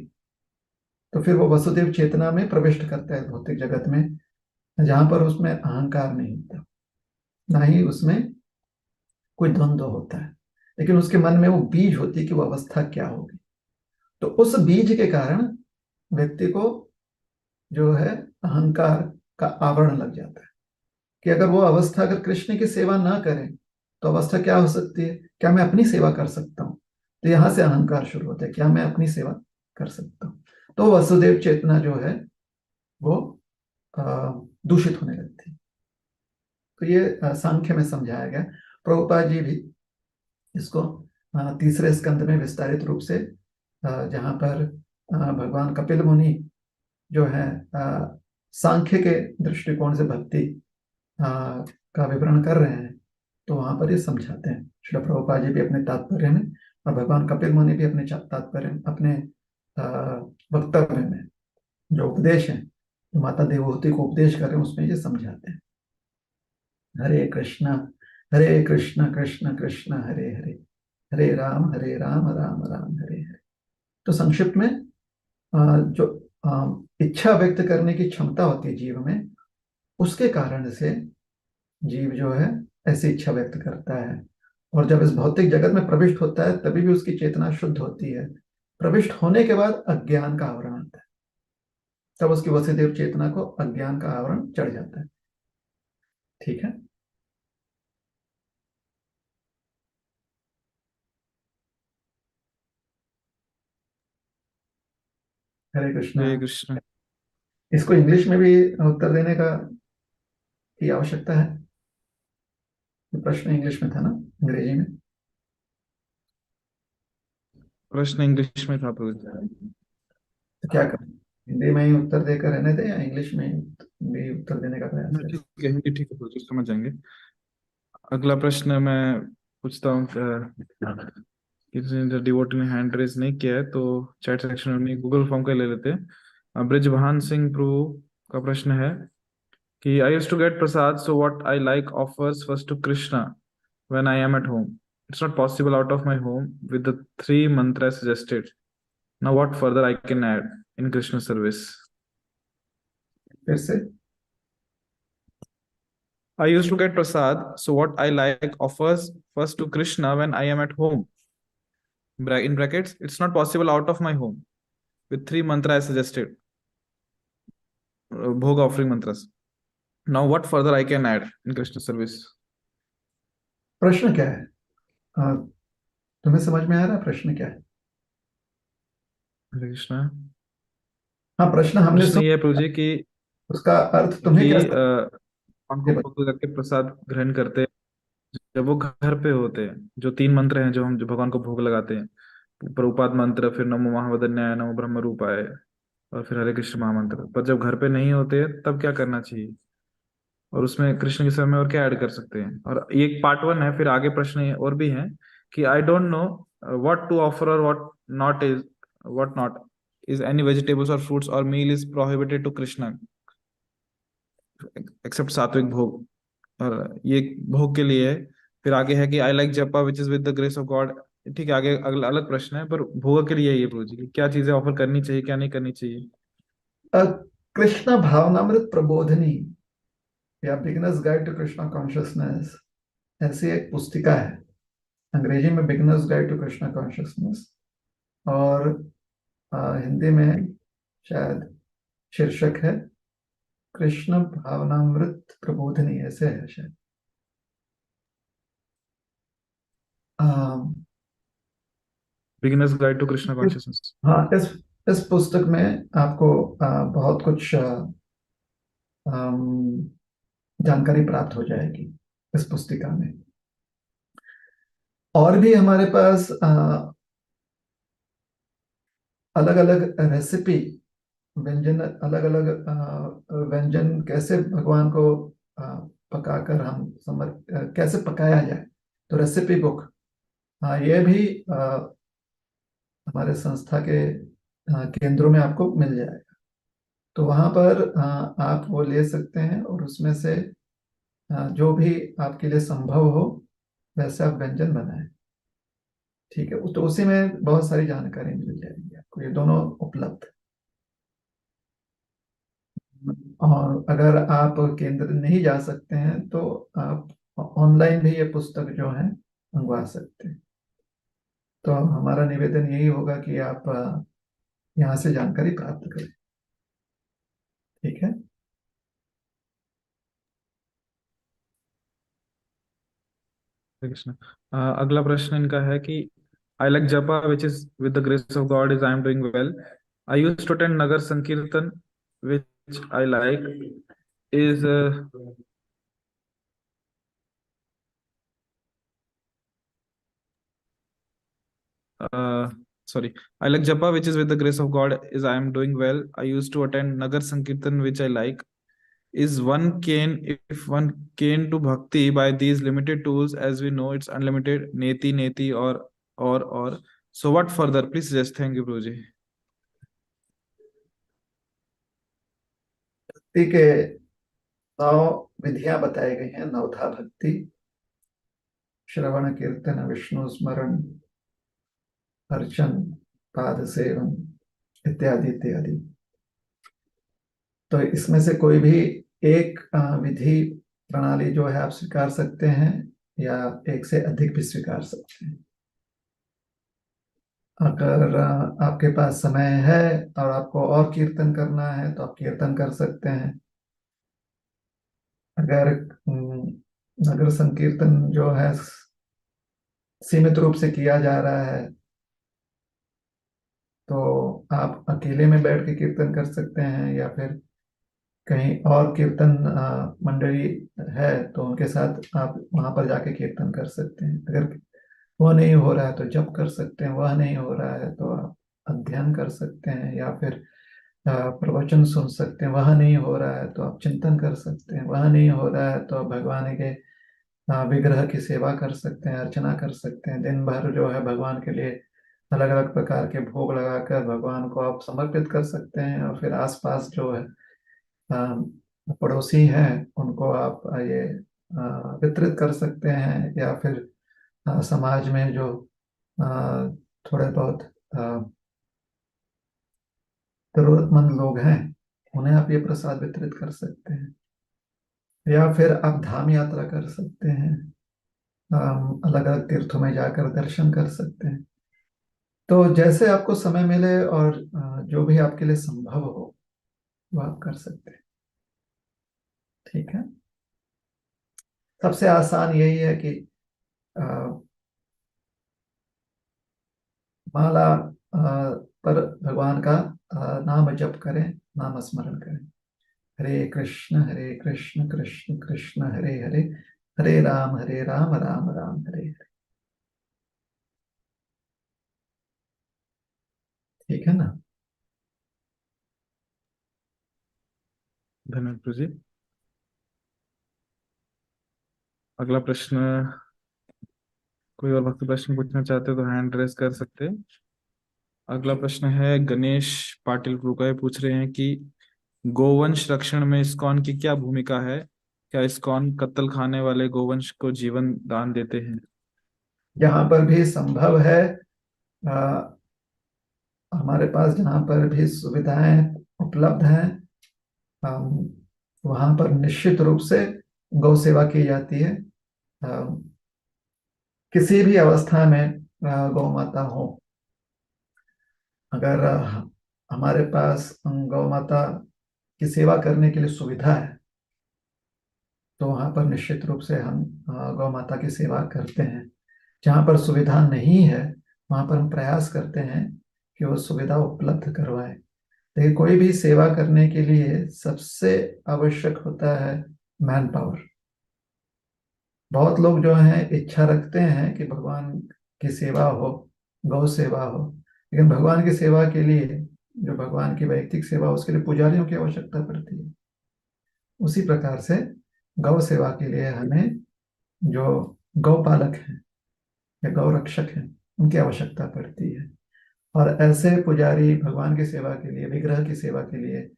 तो फिर वो वसुदेव चेतना में प्रविष्ट करता है भौतिक जगत में, जहां पर उसमें अहंकार नहीं होता, ना ही उसमें कोई द्वंद्व होता है, लेकिन उसके मन में वो बीज होती है कि वो अवस्था क्या होगी। तो उस बीज के कारण व्यक्ति को जो है अहंकार का आवरण लग जाता है कि अगर वो अवस्था, अगर कृष्ण की सेवा ना करें तो अवस्था क्या हो सकती है, क्या मैं अपनी सेवा कर सकता हूँ। तो यहां से अहंकार शुरू होता है, क्या मैं अपनी सेवा कर सकता हूँ। तो वसुदेव चेतना जो है वो दूषित होने लगती है। तो ये सांख्य में समझाया गया। प्रभुपाद जी भी इसको तीसरे स्कंद में विस्तारित रूप से, जहाँ पर भगवान कपिल मुनि जो है सांख्य के दृष्टिकोण से भक्ति का विवरण कर रहे हैं, तो वहां पर ये समझाते हैं श्रील प्रभुपाद जी भी अपने तात्पर्य में, और भगवान कपिल मुनि भी अपने तात्पर्य में, अपने वक्तव्य में जो उपदेश है, जो माता देवहूति को उपदेश कर रहे हैं, उसमें ये समझाते हैं। हरे कृष्ण कृष्ण कृष्ण हरे हरे, हरे राम राम राम हरे हरे। तो संक्षिप्त में जो इच्छा व्यक्त करने की क्षमता होती है जीव में, उसके कारण से जीव जो है ऐसी इच्छा व्यक्त करता है। और जब इस भौतिक जगत में प्रविष्ट होता है तभी भी उसकी चेतना शुद्ध होती है। प्रविष्ट होने के बाद अज्ञान का आवरण आता है, तब उसकी वसुदेव चेतना को अज्ञान का आवरण चढ़ जाता है। ठीक है। हरे कृष्णा। हरे कृष्ण। इसको इंग्लिश में भी उत्तर देने का की आवश्यकता है? ये प्रश्न इंग्लिश में था ना, अंग्रेजी में? प्रश्न इंग्लिश में था प्रभु। तो क्या करें, हिंदी में ही उत्तर देकर रहने दें या इंग्लिश में भी उत्तर देने का प्रयास करें? ठीक है, हिंदी ठीक है प्रभु, समझ जाएंगे। अगला प्रश्न मैं पूछता हूँ। किसी ने डिवोटी ने हैंड रेज नहीं किया है तो चैट सेक्शन में गूगल फॉर्म का ले लेते हैं। ब्रिजभान सिंह प्रभु का प्रश्न है कि I use to get prasad, so what I like offers first to Krishna when I am at home. It's not possible out of my home with the three mantra suggested. Now what further I can add in Krishna service. फिर से। I used to get prasad, so what I like offers first to Krishna when I am at home. In brackets, it's not possible out of my home. With three mantras I suggested, bhog offering mantras. Now, what further I can add in Krishna service? प्रश्न क्या है? अ, तुम्हें समझ में आ रहा है प्रश्न क्या है? Hare Krishna। हाँ, प्रश्न हमने प्रश्न सुन, ये है प्रभु जी उसका अर्थ तुम्हें कि क्या भगवान को ये बता। भोग करके प्रसाद ग्रहण करते हैं जब वो घर पे होते हैं। जो तीन मंत्र हैं जो भगवान को भोग लगाते हैं, प्रभुपाद मंत्र, फिर नमो महावदन्याय, नमो ब्रह्म रूपाय, और फिर हरे कृष्ण महामंत्र। पर जब घर पे नहीं होते तब क्या करना चाहिए, और उसमें कृष्ण के समय और क्या ऐड कर सकते हैं। और ये एक पार्ट वन है, फिर आगे प्रश्न और भी हैं कि I don't know what to offer और what not is any vegetables और फ्रूट्स और meal is prohibited to Krishna except sattvic bhog. और ये भोग के लिए है। फिर आगे है कि I like japa which is with the grace of God. ठीक है, आगे अगला अलग प्रश्न है, पर भोग के लिए ये प्रभु जी कि क्या चीजें ऑफर करनी चाहिए, क्या नहीं करनी चाहिए। अ, कृष्ण भावनामृत प्रबोधिनी या beginners guide to Krishna consciousness ऐसी एक पुस्तिका है। अंग्रेजी में beginners guide to Krishna consciousness, और हिंदी में शायद शीर्षक है कृष्ण भावनामृत प्रबोधिनी, ऐसे है शायद। Um, beginners guide to Krishna consciousness. हाँ, इस पुस्तक में आपको बहुत कुछ जानकारी प्राप्त हो जाएगी इस पुस्तिका में। और भी हमारे पास अलग अलग रेसिपी, व्यंजन, अलग अलग व्यंजन कैसे भगवान को अ, पकाकर हम कैसे पकाया जाए, तो रेसिपी बुक, हाँ, ये भी हमारे संस्था के केंद्रों में आपको मिल जाएगा। तो वहाँ पर आप वो ले सकते हैं और उसमें से जो भी आपके लिए संभव हो वैसे आप व्यंजन बनाएं। ठीक है, तो उसी में बहुत सारी जानकारी मिल जाएगी आपको, ये दोनों उपलब्ध है। और अगर आप केंद्र नहीं जा सकते हैं तो आप ऑनलाइन भी ये पुस्तक जो है मंगवा सकते हैं। तो हमारा निवेदन यही होगा कि आप यहाँ से जानकारी प्राप्त करें। ठीक है। हरे कृष्ण। अगला प्रश्न इनका है कि I like japa which is with the grace of God is I am doing well. I use to attend nagar sankirtan which I like is sorry, I like japa which is with the grace of God is I am doing well. I used to attend nagar sankirtan which I like. Is one can, if one can to bhakti by these limited tools, as we know it's unlimited, neti neti or so what further, please suggest। thank you Prabhuji। भक्ति के 9 विधियां बताई गई हैं। नवधा भक्ति, श्रवण कीर्तन विष्णु स्मरण, अर्चन, पाद सेवन, इत्यादि इत्यादि। तो इसमें से कोई भी एक विधि प्रणाली जो है आप स्वीकार सकते हैं, या एक से अधिक भी स्वीकार सकते हैं। अगर आपके पास समय है और आपको और कीर्तन करना है तो आप कीर्तन कर सकते हैं। अगर नगर संकीर्तन जो है सीमित रूप से किया जा रहा है तो आप अकेले में बैठ के कीर्तन कर सकते हैं, या फिर कहीं और कीर्तन मंडली है तो उनके साथ आप वहां पर जाके कीर्तन कर सकते हैं। अगर वो नहीं हो रहा है तो जप कर सकते हैं, वह नहीं हो रहा है तो आप अध्ययन कर सकते हैं, या फिर प्रवचन सुन सकते हैं, वह नहीं हो रहा है तो आप चिंतन कर सकते हैं, वह नहीं हो रहा है तो आप भगवान के विग्रह की सेवा कर सकते हैं, अर्चना कर सकते हैं। दिन भर जो है भगवान के लिए अलग अलग प्रकार के भोग लगाकर भगवान को आप समर्पित कर सकते हैं, और फिर आसपास जो है पड़ोसी हैं उनको आप ये वितरित कर सकते हैं, या फिर समाज में जो अ, थोड़े बहुत जरूरतमंद लोग हैं उन्हें आप ये प्रसाद वितरित कर सकते हैं, या फिर आप धाम यात्रा कर सकते हैं, अलग अलग तीर्थों में जाकर दर्शन कर सकते हैं। तो जैसे आपको समय मिले और जो भी आपके लिए संभव हो वो आप कर सकते हैं। ठीक है। सबसे आसान यही है कि अ, माला पर भगवान का नाम जप करें, नाम स्मरण करें। हरे कृष्ण कृष्ण कृष्ण हरे हरे, हरे राम राम राम हरे हरे। ठीक है ना? धन्यवाद प्रभु जी। अगला प्रश्न, कोई और भक्त प्रश्न पूछना चाहते हो तो हैंड रेस कर सकते हैं। अगला प्रश्न है गणेश पाटिल रुकाए पूछ रहे हैं कि गोवंश रक्षण में इस्कॉन की क्या भूमिका है? क्या इस्कॉन कत्ल खाने वाले गोवंश को जीवन दान देते हैं? जहाँ पर भी संभव है, अ, हमारे पास जहाँ पर भी सुविधाएं उपलब्ध हैं, हम वहाँ पर निश्चित रूप से गौ सेवा की जाती है। अ, किसी भी अवस्था में गौ माता हो, अगर हमारे पास गौ माता की सेवा करने के लिए सुविधा है तो वहाँ पर निश्चित रूप से हम गौ माता की सेवा करते हैं। जहाँ पर सुविधा नहीं है वहाँ पर हम प्रयास करते हैं कि वो सुविधा उपलब्ध करवाएं। लेकिन कोई भी सेवा करने के लिए सबसे आवश्यक होता है मैन पावर। बहुत लोग जो हैं इच्छा रखते हैं कि भगवान की सेवा हो, गौ सेवा हो, लेकिन भगवान की सेवा के लिए, जो भगवान की वैयक्तिक सेवा उसके लिए पुजारियों की आवश्यकता पड़ती है। उसी प्रकार से गौ सेवा के लिए हमें जो गौपालक हैं या गौ रक्षक हैं उनकी आवश्यकता पड़ती है। और ऐसे पुजारी भगवान की सेवा के लिए, विग्रह की सेवा के लिए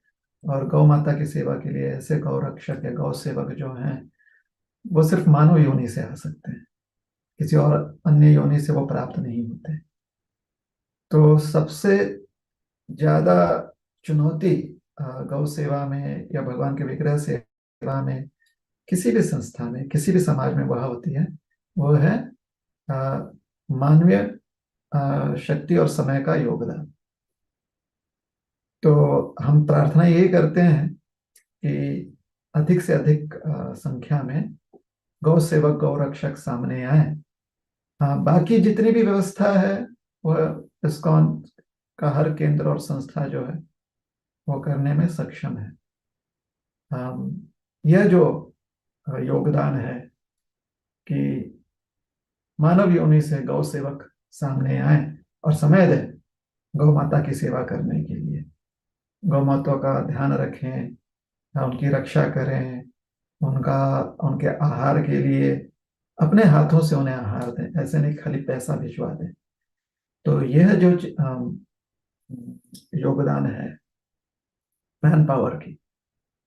और गौ माता की सेवा के लिए ऐसे गौ रक्षक या गौ सेवक जो हैं वो सिर्फ मानव योनि से आ सकते हैं, किसी और अन्य योनि से वो प्राप्त नहीं होते। तो सबसे ज्यादा चुनौती गौ सेवा में या भगवान के विग्रह सेवा में, किसी भी संस्था में, किसी भी समाज में वह होती है, वो है मानवीय शक्ति और समय का योगदान। तो हम प्रार्थना यही करते हैं कि अधिक से अधिक संख्या में गौ सेवक गौ रक्षक सामने आए। हाँ, बाकी जितनी भी व्यवस्था है वह इस्कॉन का हर केंद्र और संस्था जो है वो करने में सक्षम है। यह जो योगदान है कि मानव योनि से गौ सेवक सामने आए और समय दें गौ माता की सेवा करने के लिए, गौ माता का ध्यान रखें, उनकी रक्षा करें, उनका उनके आहार के लिए अपने हाथों से उन्हें आहार दें, ऐसे नहीं खाली पैसा भिजवा दें। तो यह जो योगदान है मैन पावर की,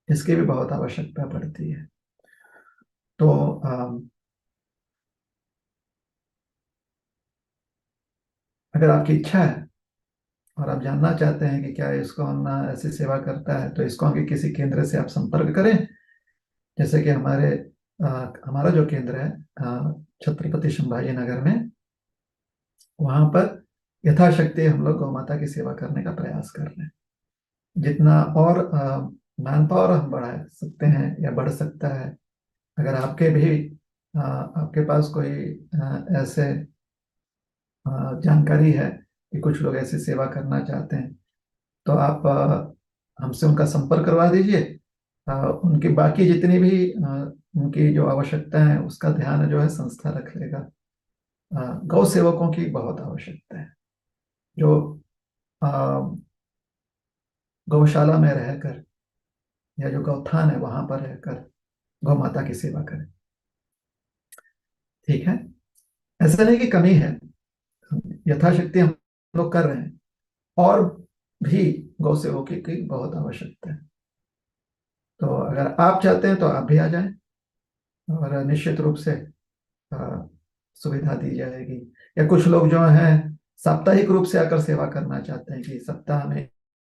इसकी भी बहुत आवश्यकता पड़ती है। तो अगर आपकी इच्छा है और आप जानना चाहते हैं कि क्या इस्कॉन ऐसी सेवा करता है तो इस्कॉन के किसी केंद्र से आप संपर्क करें। जैसे कि हमारा जो केंद्र है छत्रपति संभाजी नगर में, वहां पर यथाशक्ति हम लोग गौ माता की सेवा करने का प्रयास कर रहे हैं। जितना और मैन पावर हम बढ़ा सकते हैं या बढ़ सकता है, अगर आपके पास कोई ऐसे जानकारी है कि कुछ लोग ऐसी सेवा करना चाहते हैं तो आप हमसे उनका संपर्क करवा दीजिए। उनकी बाकी जितनी भी उनकी जो आवश्यकता है उसका ध्यान जो है संस्था रख लेगा। गौ सेवकों की बहुत आवश्यकता है, जो अ, गौशाला में रहकर या जो गौठान है वहां पर रहकर गौ माता की सेवा करें। ठीक है, ऐसा नहीं कि कमी है, यथाशक्ति हम लोग कर रहे हैं। और भी गौ सेवकों की बहुत आवश्यकता है। तो अगर आप चाहते हैं तो आप भी आ जाएं, और निश्चित रूप से अ, सुविधा दी जाएगी। या कुछ लोग जो हैं साप्ताहिक रूप से आकर सेवा करना चाहते हैं कि सप्ताह में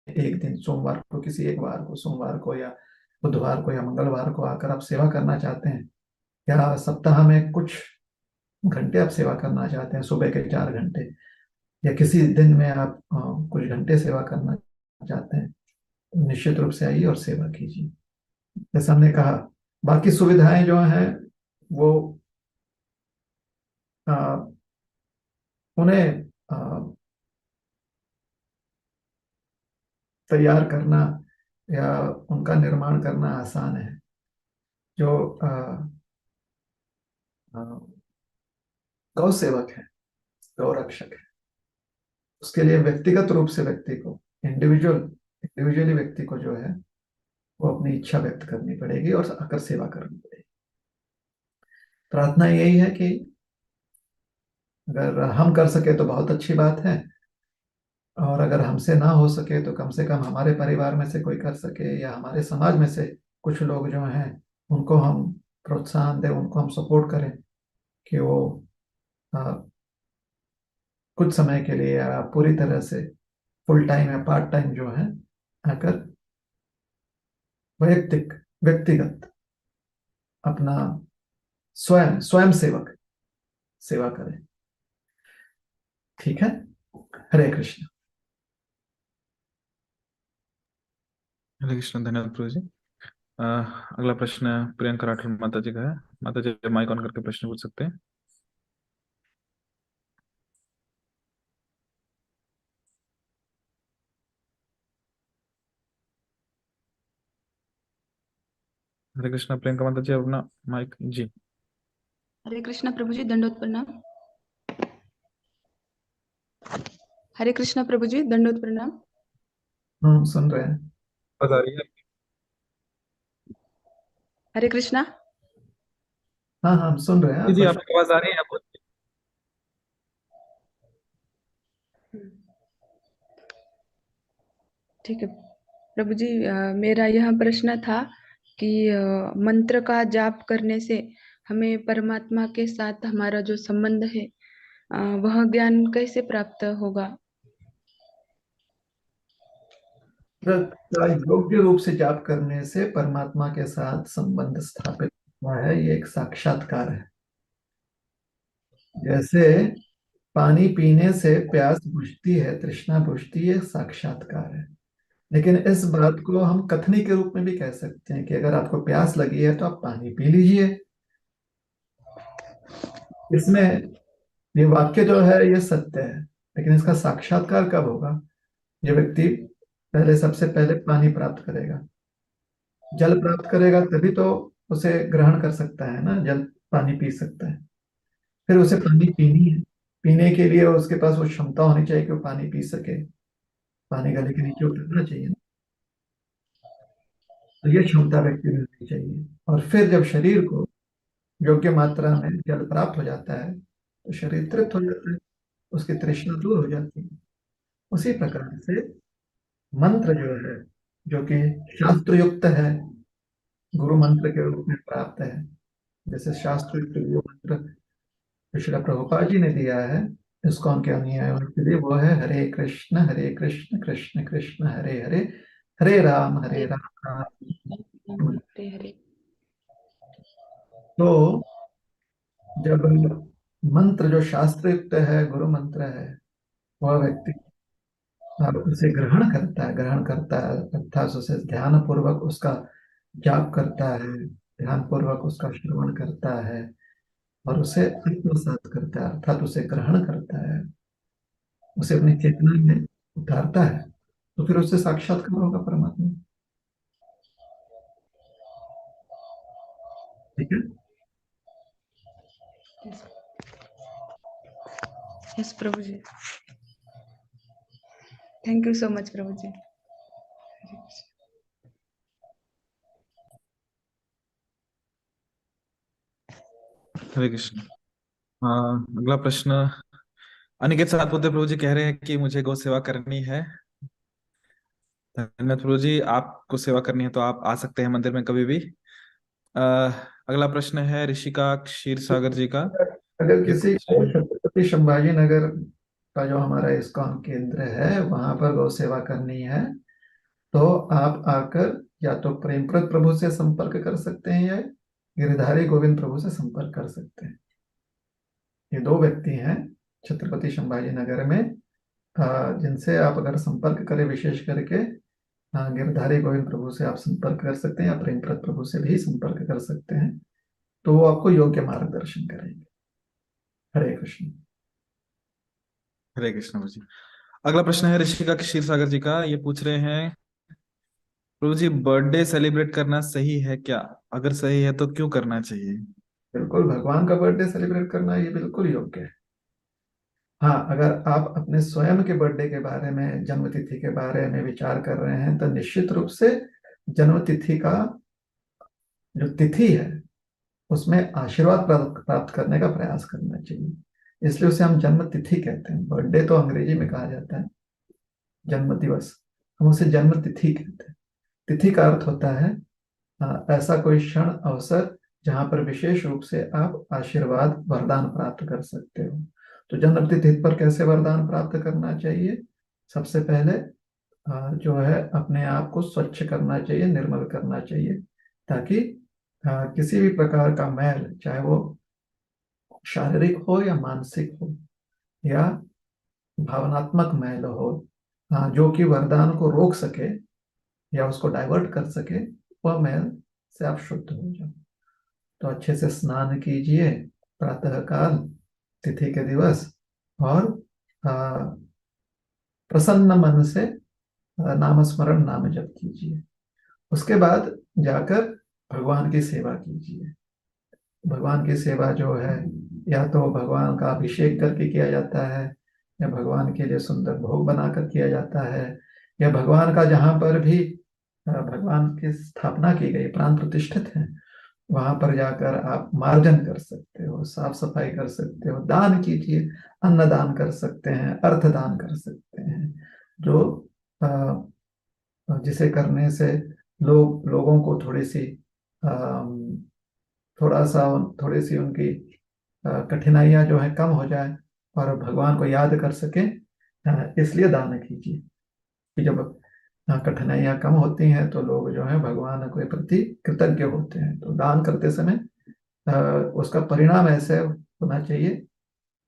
एक दिन, सोमवार को, किसी एक वार को, सोमवार को या बुधवार को या मंगलवार को आकर आप सेवा करना चाहते हैं, या सप्ताह में कुछ घंटे आप सेवा करना चाहते हैं, सुबह के 4 घंटे, या किसी दिन में आप कुछ घंटे सेवा करना चाहते हैं, तो निश्चित रूप से आइए और सेवा कीजिए। जैसा हमने कहा, बाकी सुविधाएं जो हैं वो अ, उन्हें अ, तैयार करना या उनका निर्माण करना आसान है। जो अ, गौ सेवक है, गौ रक्षक है, उसके लिए व्यक्तिगत रूप से व्यक्ति को, इंडिविजुअली व्यक्ति को जो है वो अपनी इच्छा व्यक्त करनी पड़ेगी और आकर सेवा करनी पड़ेगी। प्रार्थना यही है कि अगर हम कर सके तो बहुत अच्छी बात है, और अगर हमसे ना हो सके तो कम से कम हमारे परिवार में से कोई कर सके, या हमारे समाज में से कुछ लोग जो हैं उनको हम प्रोत्साहन दें, उनको हम सपोर्ट करें कि वो अ, कुछ समय के लिए या पूरी तरह से फुल टाइम या पार्ट टाइम जो है आकर व्यक्तिगत अपना स्वयं सेवक सेवा करें। ठीक है, हरे कृष्ण। हरे कृष्ण, धन्यवाद प्रभु जी। अगला प्रश्न प्रियंका राठौर माता जी का है। माता जी माइक ऑन करके प्रश्न पूछ सकते हैं। हरे कृष्ण प्रियंका माता जी, अपना माइक जी। हरे कृष्णा प्रभु जी, दंडोत प्रणाम। हरे कृष्णा प्रभु जी, दंडोत प्रणाम। हम सुन रहे हैं। बता रही है। हरे कृष्णा। हाँ हाँ, हम सुन रहे हैं, जी आप जी, बस। आपकी आवाज आ रही है आपको? ठीक है प्रभु जी, मेरा यह प्रश्न था कि मंत्र का जाप करने से हमें परमात्मा के साथ हमारा जो संबंध है वह ज्ञान कैसे प्राप्त होगा। योग्य रूप से जाप करने से परमात्मा के साथ संबंध स्थापित हुआ है, ये एक साक्षात्कार है। जैसे पानी पीने से प्यास बुझती है, तृष्णा बुझती है, साक्षात्कार है। लेकिन इस बात को हम कथनी के रूप में भी कह सकते हैं कि अगर आपको प्यास लगी है तो आप पानी पी लीजिए। इसमें ये वाक्य जो है ये सत्य है, लेकिन इसका साक्षात्कार कब होगा? ये व्यक्ति पहले, सबसे पहले पानी प्राप्त करेगा, जल प्राप्त करेगा, तभी तो उसे ग्रहण कर सकता है ना, जल पानी पी सकता है। फिर उसे पानी पीनी है, पीने के लिए उसके पास वो क्षमता होनी चाहिए कि वो पानी पी सके, पानी गले के नीचे उतरना चाहिए ना। तो ये क्षमता व्यक्ति में होनी चाहिए। और फिर जब शरीर को योग्य मात्रा में जल प्राप्त हो जाता है तो शरीर तृप्त हो जाता है, उसकी तृष्णा दूर हो जाती है। उसी प्रकार से मंत्र जो है, जो कि शास्त्र युक्त है, गुरु मंत्र के रूप में प्राप्त है, जैसे शास्त्र युक्त गुरु मंत्र श्रील प्रभुपाद जी ने दिया है इस्कॉन के अनुयायियों के लिए, वो है हरे कृष्ण कृष्ण कृष्ण हरे हरे, हरे हरे राम राम राम, राम। हरे हरे। तो जब मंत्र जो शास्त्र युक्त है, गुरु मंत्र है, वह व्यक्ति उसे ग्रहण करता है, अर्थात उसे ध्यान पूर्वक उसका जाप करता है, ध्यान पूर्वक उसका श्रवण करता है, और उसे आत्मसात करता है, अर्थात उसे ग्रहण करता है, उसे अपनी चेतना में उतारता है, तो फिर उससे साक्षात्कार होगा परमात्मा। ठीक है। Yes prabhu ji, thank you so much prabhu ji. Hare Krishna. हाँ, अगला प्रश्न अनिकेत सातपुते प्रभु जी कह रहे हैं कि मुझे गौ सेवा करनी है। धन्यवाद प्रभु जी, आपको सेवा करनी है तो आप आ सकते हैं मंदिर में कभी भी। अगला प्रश्न है ऋषिका क्षीर सागर जी का। अगर ये किसी पूछ रहे को हैं। छत्रपति संभाजी नगर का जो हमारा इस्कॉन केंद्र है वहां पर गौ सेवा करनी है, तो आप आकर या तो प्रेमप्रद प्रभु से संपर्क कर सकते हैं या गिरधारी गोविंद प्रभु से संपर्क कर सकते हैं। ये दो व्यक्ति हैं छत्रपति संभाजी नगर में, जिनसे आप अगर संपर्क करें, विशेष करके गिरधारी गोविंद प्रभु से आप संपर्क कर सकते हैं या प्रेमप्रद प्रभु से भी संपर्क कर सकते हैं, तो वो आपको योग्य मार्गदर्शन करेंगे। हरे कृष्ण। हरे कृष्ण प्रभु जी। अगला प्रश्न है ऋषिका क्षीर सागर जी का। ये पूछ रहे हैं प्रभु जी, बर्थडे सेलिब्रेट करना सही है क्या? अगर सही है तो क्यों करना चाहिए? बिल्कुल, भगवान का बर्थडे सेलिब्रेट करना ये बिल्कुल योग्य है। हाँ, अगर आप अपने स्वयं के बर्थडे के बारे में, जन्म तिथि के बारे में विचार कर रहे हैं, तो निश्चित रूप से जन्म तिथि का जो तिथि है उसमें आशीर्वाद प्राप्त प्राप्त करने का प्रयास करना चाहिए। इसलिए उसे हम जन्म तिथि कहते हैं। बर्थडे तो अंग्रेजी में कहा जाता है जन्म दिवस, हम उसे जन्म तिथि कहते हैं। तिथि का अर्थ होता है ऐसा कोई क्षण, अवसर जहां पर विशेष रूप से आप आशीर्वाद, वरदान प्राप्त कर सकते हो। तो जन्म तिथि पर कैसे वरदान प्राप्त करना चाहिए? सबसे पहले जो है अपने आप को स्वच्छ करना चाहिए, निर्मल करना चाहिए, ताकि किसी भी प्रकार का मैल, चाहे वो शारीरिक हो या मानसिक हो या भावनात्मक मैल हो, जो कि वरदान को रोक सके या उसको डाइवर्ट कर सके, वह मैल से आप शुद्ध हो जाओ। तो अच्छे से स्नान कीजिए प्रातः काल, तिथि के दिवस, और आ, प्रसन्न मन से नाम स्मरण, नाम जप कीजिए। उसके बाद जाकर भगवान की सेवा कीजिए। भगवान की सेवा जो है, या तो भगवान का अभिषेक करके किया जाता है, या भगवान के लिए सुंदर भोग बनाकर किया जाता है, या भगवान का जहाँ पर भी भगवान की स्थापना की गई, प्राण प्रतिष्ठित है, वहां पर जाकर आप मार्जन कर सकते हो, साफ सफाई कर सकते हो, दान कीजिए। अन्न दान कर सकते हैं, अर्थ दान कर सकते हैं, जो जिसे करने से लोगों को थोड़ा सा थोड़ी सी उनकी कठिनाइयां जो है कम हो जाए और भगवान को याद कर सके। इसलिए दान कीजिए कि जब कठिनाइयां कम होती हैं तो लोग जो है भगवान के प्रति कृतज्ञ होते हैं। तो दान करते समय उसका परिणाम ऐसे होना चाहिए,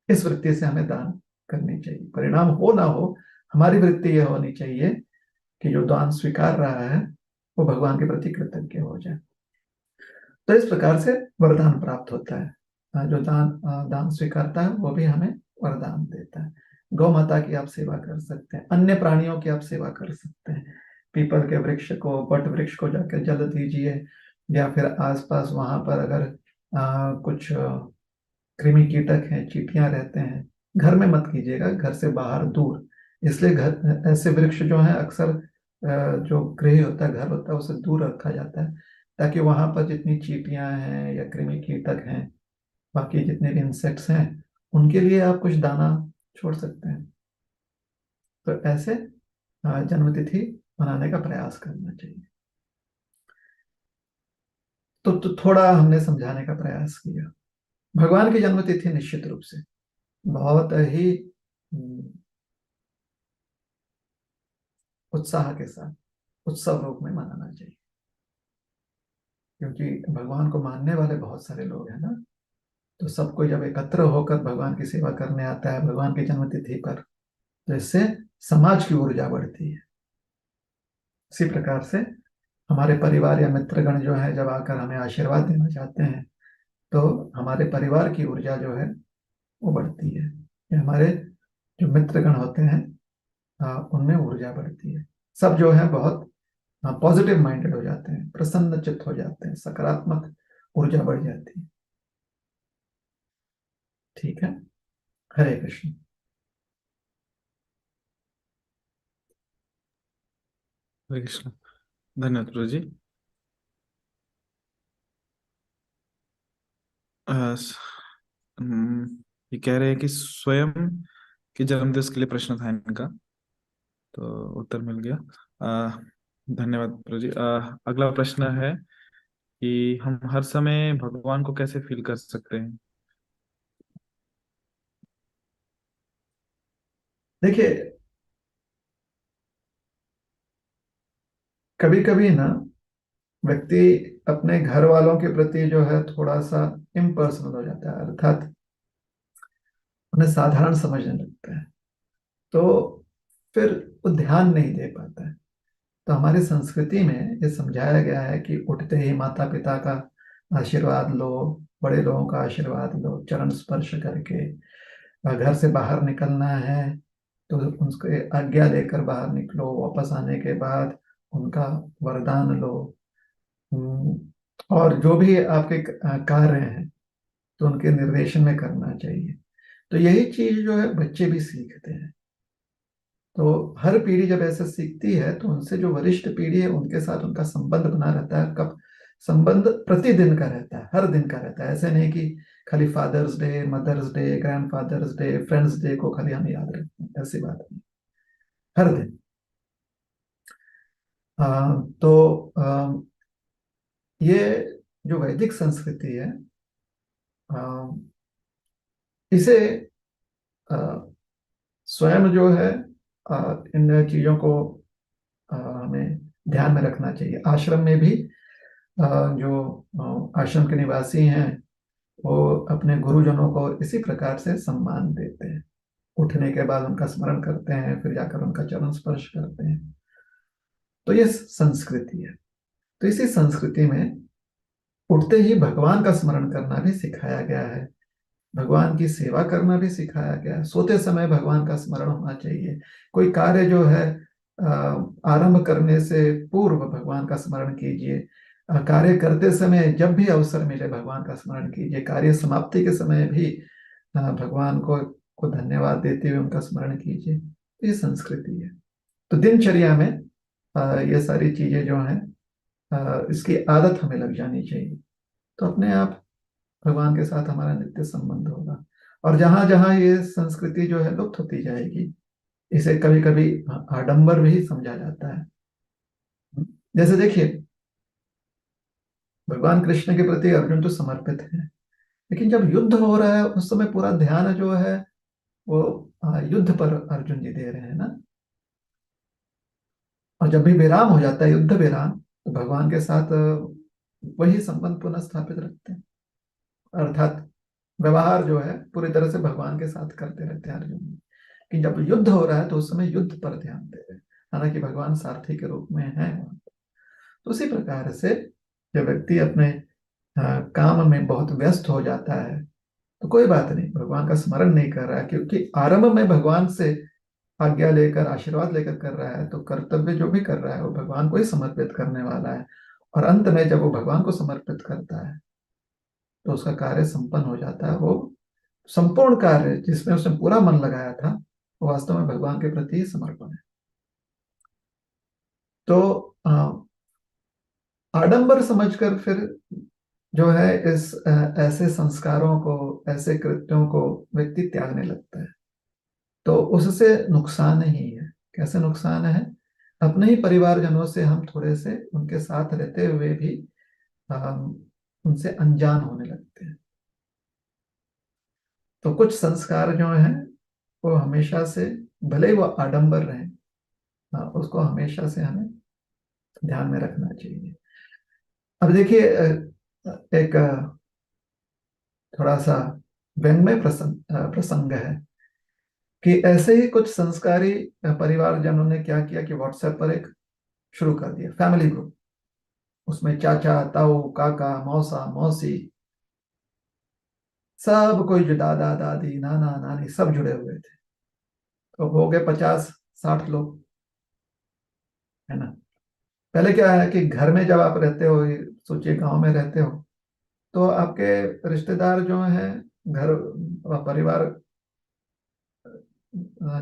इस वृत्ति से हमें दान करनी चाहिए। परिणाम हो ना हो, हमारी वृत्ति यह होनी चाहिए कि जो दान स्वीकार रहा है वो भगवान के प्रति कृतज्ञ हो जाए। तो इस प्रकार से वरदान प्राप्त होता है। जो दान स्वीकारता है वो भी हमें वरदान देता है। गौ माता की आप सेवा कर सकते हैं, अन्य प्राणियों की आप सेवा कर सकते हैं। पीपल के वृक्ष को, वट वृक्ष को जाकर जल दीजिए, या फिर आसपास वहां पर अगर कुछ कृमि कीटक हैं, चींटियां रहते हैं, घर में मत कीजिएगा, घर से बाहर दूर। इसलिए घर, ऐसे वृक्ष जो है अक्सर जो गृह होता है, घर होता है, उसे दूर रखा जाता है, ताकि वहां पर जितनी चींटियां हैं या कृमि कीटक हैं, बाकी जितने भी इंसेक्ट्स हैं, उनके लिए आप कुछ दाना छोड़ सकते हैं। तो ऐसे जन्मतिथि मनाने का प्रयास करना चाहिए। तो थोड़ा हमने समझाने का प्रयास किया। भगवान की जन्मतिथि निश्चित रूप से बहुत ही उत्साह के साथ, उत्सव रूप में मनाना चाहिए, क्योंकि भगवान को मानने वाले बहुत सारे लोग हैं ना। तो सबको जब एकत्र होकर भगवान की सेवा करने आता है भगवान की जन्मतिथि पर, तो इससे समाज की ऊर्जा बढ़ती है। इसी प्रकार से हमारे परिवार या मित्रगण जो है जब आकर हमें आशीर्वाद देना चाहते हैं, तो हमारे परिवार की ऊर्जा जो है वो बढ़ती है, या हमारे जो मित्रगण होते हैं उनमें ऊर्जा बढ़ती है। सब जो है बहुत पॉजिटिव माइंडेड हो जाते हैं, प्रसन्न चित्त हो जाते हैं, सकारात्मक ऊर्जा बढ़ जाती है। ठीक है। हरे कृष्ण। हरे कृष्ण। धन्यवाद प्रभु जी। अ, स- हम्म, ये कह रहे हैं कि स्वयं के जन्मदिवस के लिए प्रश्न था इनका, तो उत्तर मिल गया। धन्यवाद प्रभु जी। अगला प्रश्न है कि हम हर समय भगवान को कैसे फील कर सकते हैं। देखिए, कभी कभी ना व्यक्ति अपने घर वालों के प्रति जो है थोड़ा सा इम्पर्सनल हो जाता है, अर्थात उन्हें साधारण समझने लगता है, तो फिर वो ध्यान नहीं दे पाता है। तो हमारी संस्कृति में ये समझाया गया है कि उठते ही माता पिता का आशीर्वाद लो, बड़े लोगों का आशीर्वाद लो, चरण स्पर्श करके घर से बाहर निकलना है तो उनके आज्ञा लेकर बाहर निकलो, वापस आने के बाद उनका वरदान लो। हम्म, और जो भी आपके कार्य हैं तो उनके निर्देशन में करना चाहिए। तो यही चीज जो है बच्चे भी सीखते हैं। तो हर पीढ़ी जब ऐसा सीखती है तो उनसे जो वरिष्ठ पीढ़ी है उनके साथ उनका संबंध बना रहता है। कब संबंध प्रतिदिन का रहता है, हर दिन का रहता है। ऐसे नहीं कि खाली fathers day, mothers day, grandfathers day, friends day को खाली हम याद रखते हैं, ऐसी बात नहीं। हर दिन। तो ये जो वैदिक संस्कृति है, आ, इसे आ, स्वयं जो है इन चीजों को हमें ध्यान में रखना चाहिए। आश्रम में भी जो आश्रम के निवासी हैं वो अपने गुरुजनों को इसी प्रकार से सम्मान देते हैं। उठने के बाद उनका स्मरण करते हैं, फिर जाकर उनका चरण स्पर्श करते हैं। तो ये संस्कृति है। तो इसी संस्कृति में उठते ही भगवान का स्मरण करना भी सिखाया गया है, भगवान की सेवा करना भी सिखाया गया है। सोते समय भगवान का स्मरण होना चाहिए। कोई कार्य जो है अ, आरंभ करने से पूर्व भगवान का स्मरण कीजिए। कार्य करते समय जब भी अवसर मिले भगवान का स्मरण कीजिए। कार्य समाप्ति के समय भी भगवान को धन्यवाद देते हुए उनका स्मरण कीजिए। ये संस्कृति है। तो दिनचर्या में ये सारी चीजें जो हैं इसकी आदत हमें लग जानी चाहिए। तो अपने आप भगवान के साथ हमारा नित्य संबंध होगा। और जहां जहां ये संस्कृति जो है लुप्त होती जाएगी, इसे कभी कभी आडंबर भी समझा जाता है। जैसे देखिए, भगवान कृष्ण के प्रति अर्जुन तो समर्पित है, लेकिन जब युद्ध हो रहा है उस समय पूरा ध्यान जो है वो युद्ध पर अर्जुन जी दे रहे हैं ना। और जब भी विराम हो जाता है, युद्ध विराम, तो भगवान के साथ वही संबंध पुनः स्थापित रखते हैं। अर्थात व्यवहार जो है पूरी तरह से भगवान के साथ करते रहते हैं अर्जुन जी। कि जब युद्ध हो रहा है तो उस समय युद्ध पर ध्यान दे रहे हैं, हालांकि भगवान सारथी के रूप में है वहां। तो उसी प्रकार से जब व्यक्ति अपने काम में बहुत व्यस्त हो जाता है तो कोई बात नहीं, भगवान का स्मरण नहीं कर रहा है, क्योंकि आरंभ में भगवान से आज्ञा लेकर आशीर्वाद लेकर कर रहा है, तो कर्तव्य जो भी कर रहा है वो भगवान को ही समर्पित करने वाला है। और अंत में जब वो भगवान को समर्पित करता है तो उसका कार्य संपन्न हो जाता है। वो संपूर्ण कार्य जिसमें उसने पूरा मन लगाया था वो वास्तव में भगवान के प्रति ही समर्पण है। तो आडंबर समझकर फिर जो है इस ऐसे संस्कारों को, ऐसे कृत्यों को व्यक्ति त्यागने लगता है। तो उससे नुकसान ही है। कैसे नुकसान है? अपने ही परिवारजनों से हम थोड़े से उनके साथ रहते हुए भी उनसे अनजान होने लगते हैं। तो कुछ संस्कार जो हैं वो हमेशा से, भले ही वो आडंबर रहे, उसको हमेशा से हमें ध्यान में रखना चाहिए। अब देखिए, एक थोड़ा सा व्यंग्यमय प्रसंग है कि ऐसे ही कुछ संस्कारी परिवारजनों ने क्या किया कि व्हाट्सएप पर एक शुरू कर दिया फैमिली ग्रुप। उसमें चाचा, ताऊ, काका, मौसा, मौसी, सब कोई, जो दादा दादी, नाना नानी, सब जुड़े हुए थे। तो हो गए 50-60 लोग। है ना। पहले क्या है कि घर में जब आप रहते हो, सोचिए गांव में रहते हो, तो आपके रिश्तेदार जो हैं, घर परिवार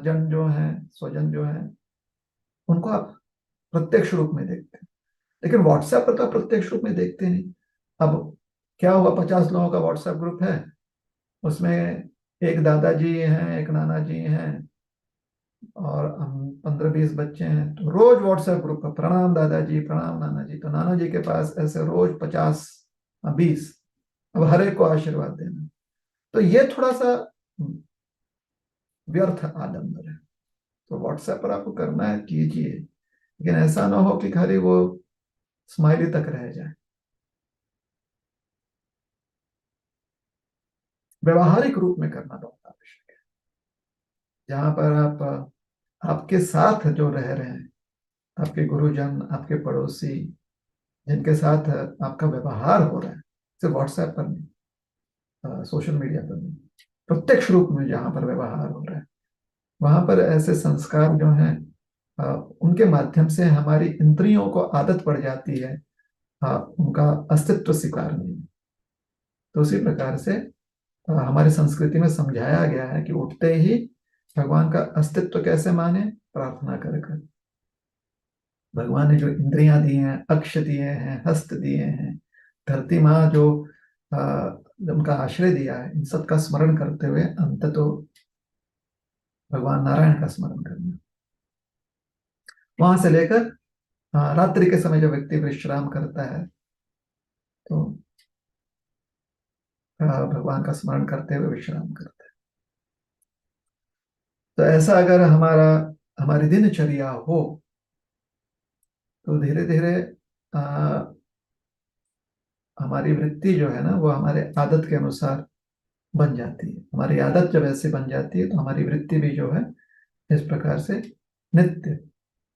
जन जो हैं, स्वजन जो हैं, उनको आप प्रत्यक्ष रूप में देखते हैं। लेकिन व्हाट्सएप पर तो आप प्रत्यक्ष रूप में देखते नहीं। अब क्या हुआ, 50 लोगों का व्हाट्सएप ग्रुप है, उसमें एक दादाजी हैं, एक नाना जी हैं, और हम 15-20 बच्चे हैं। तो रोज व्हाट्सएप ग्रुप पर प्रणाम दादाजी, प्रणाम नाना जी। तो नाना जी के पास ऐसे रोज 50-20, अब हर एक को आशीर्वाद देना। तो ये थोड़ा सा व्यर्थ आडंबर है। तो व्हाट्सएप पर आपको करना है, कीजिए, लेकिन ऐसा ना हो कि खाली वो स्माइली तक रह जाए। व्यवहारिक रूप में करना बहुत आवश्यक है, जहां पर आप आपके साथ जो रह रहे हैं, आपके गुरुजन, आपके पड़ोसी, जिनके साथ आपका व्यवहार हो रहा है, सिर्फ व्हाट्सएप पर नहीं, सोशल मीडिया पर नहीं, प्रत्यक्ष रूप में जहां पर व्यवहार हो रहा है, वहां पर ऐसे संस्कार जो हैं, उनके माध्यम से हमारी इंद्रियों को आदत पड़ जाती है उनका अस्तित्व स्वीकारने में। तो उसी प्रकार से हमारी संस्कृति में समझाया गया है कि उठते ही भगवान का अस्तित्व कैसे माने, प्रार्थना कर कर। भगवान ने जो इंद्रियां दी हैं, अक्ष दिए हैं, हस्त दिए हैं, धरती माँ जो उनका आश्रय दिया है, इन सब का स्मरण करते हुए अंत तो भगवान नारायण का स्मरण करना। वहां से लेकर रात्रि के समय जो व्यक्ति विश्राम करता है, तो भगवान का स्मरण करते हुए विश्राम करता है। तो ऐसा अगर हमारी दिनचर्या हो, तो धीरे धीरे हमारी वृत्ति जो है ना, वो हमारे आदत के अनुसार बन जाती है। हमारी आदत जब ऐसे बन जाती है, तो हमारी वृत्ति भी जो है इस प्रकार से नित्य,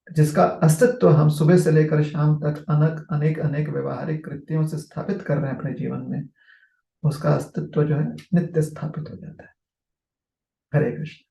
जिसका अस्तित्व हम सुबह से लेकर शाम तक अनेक अनेक अनेक व्यवहारिक कृत्यों से स्थापित कर रहे हैं अपने जीवन में, उसका अस्तित्व जो है नित्य स्थापित हो जाता है। हरे कृष्ण।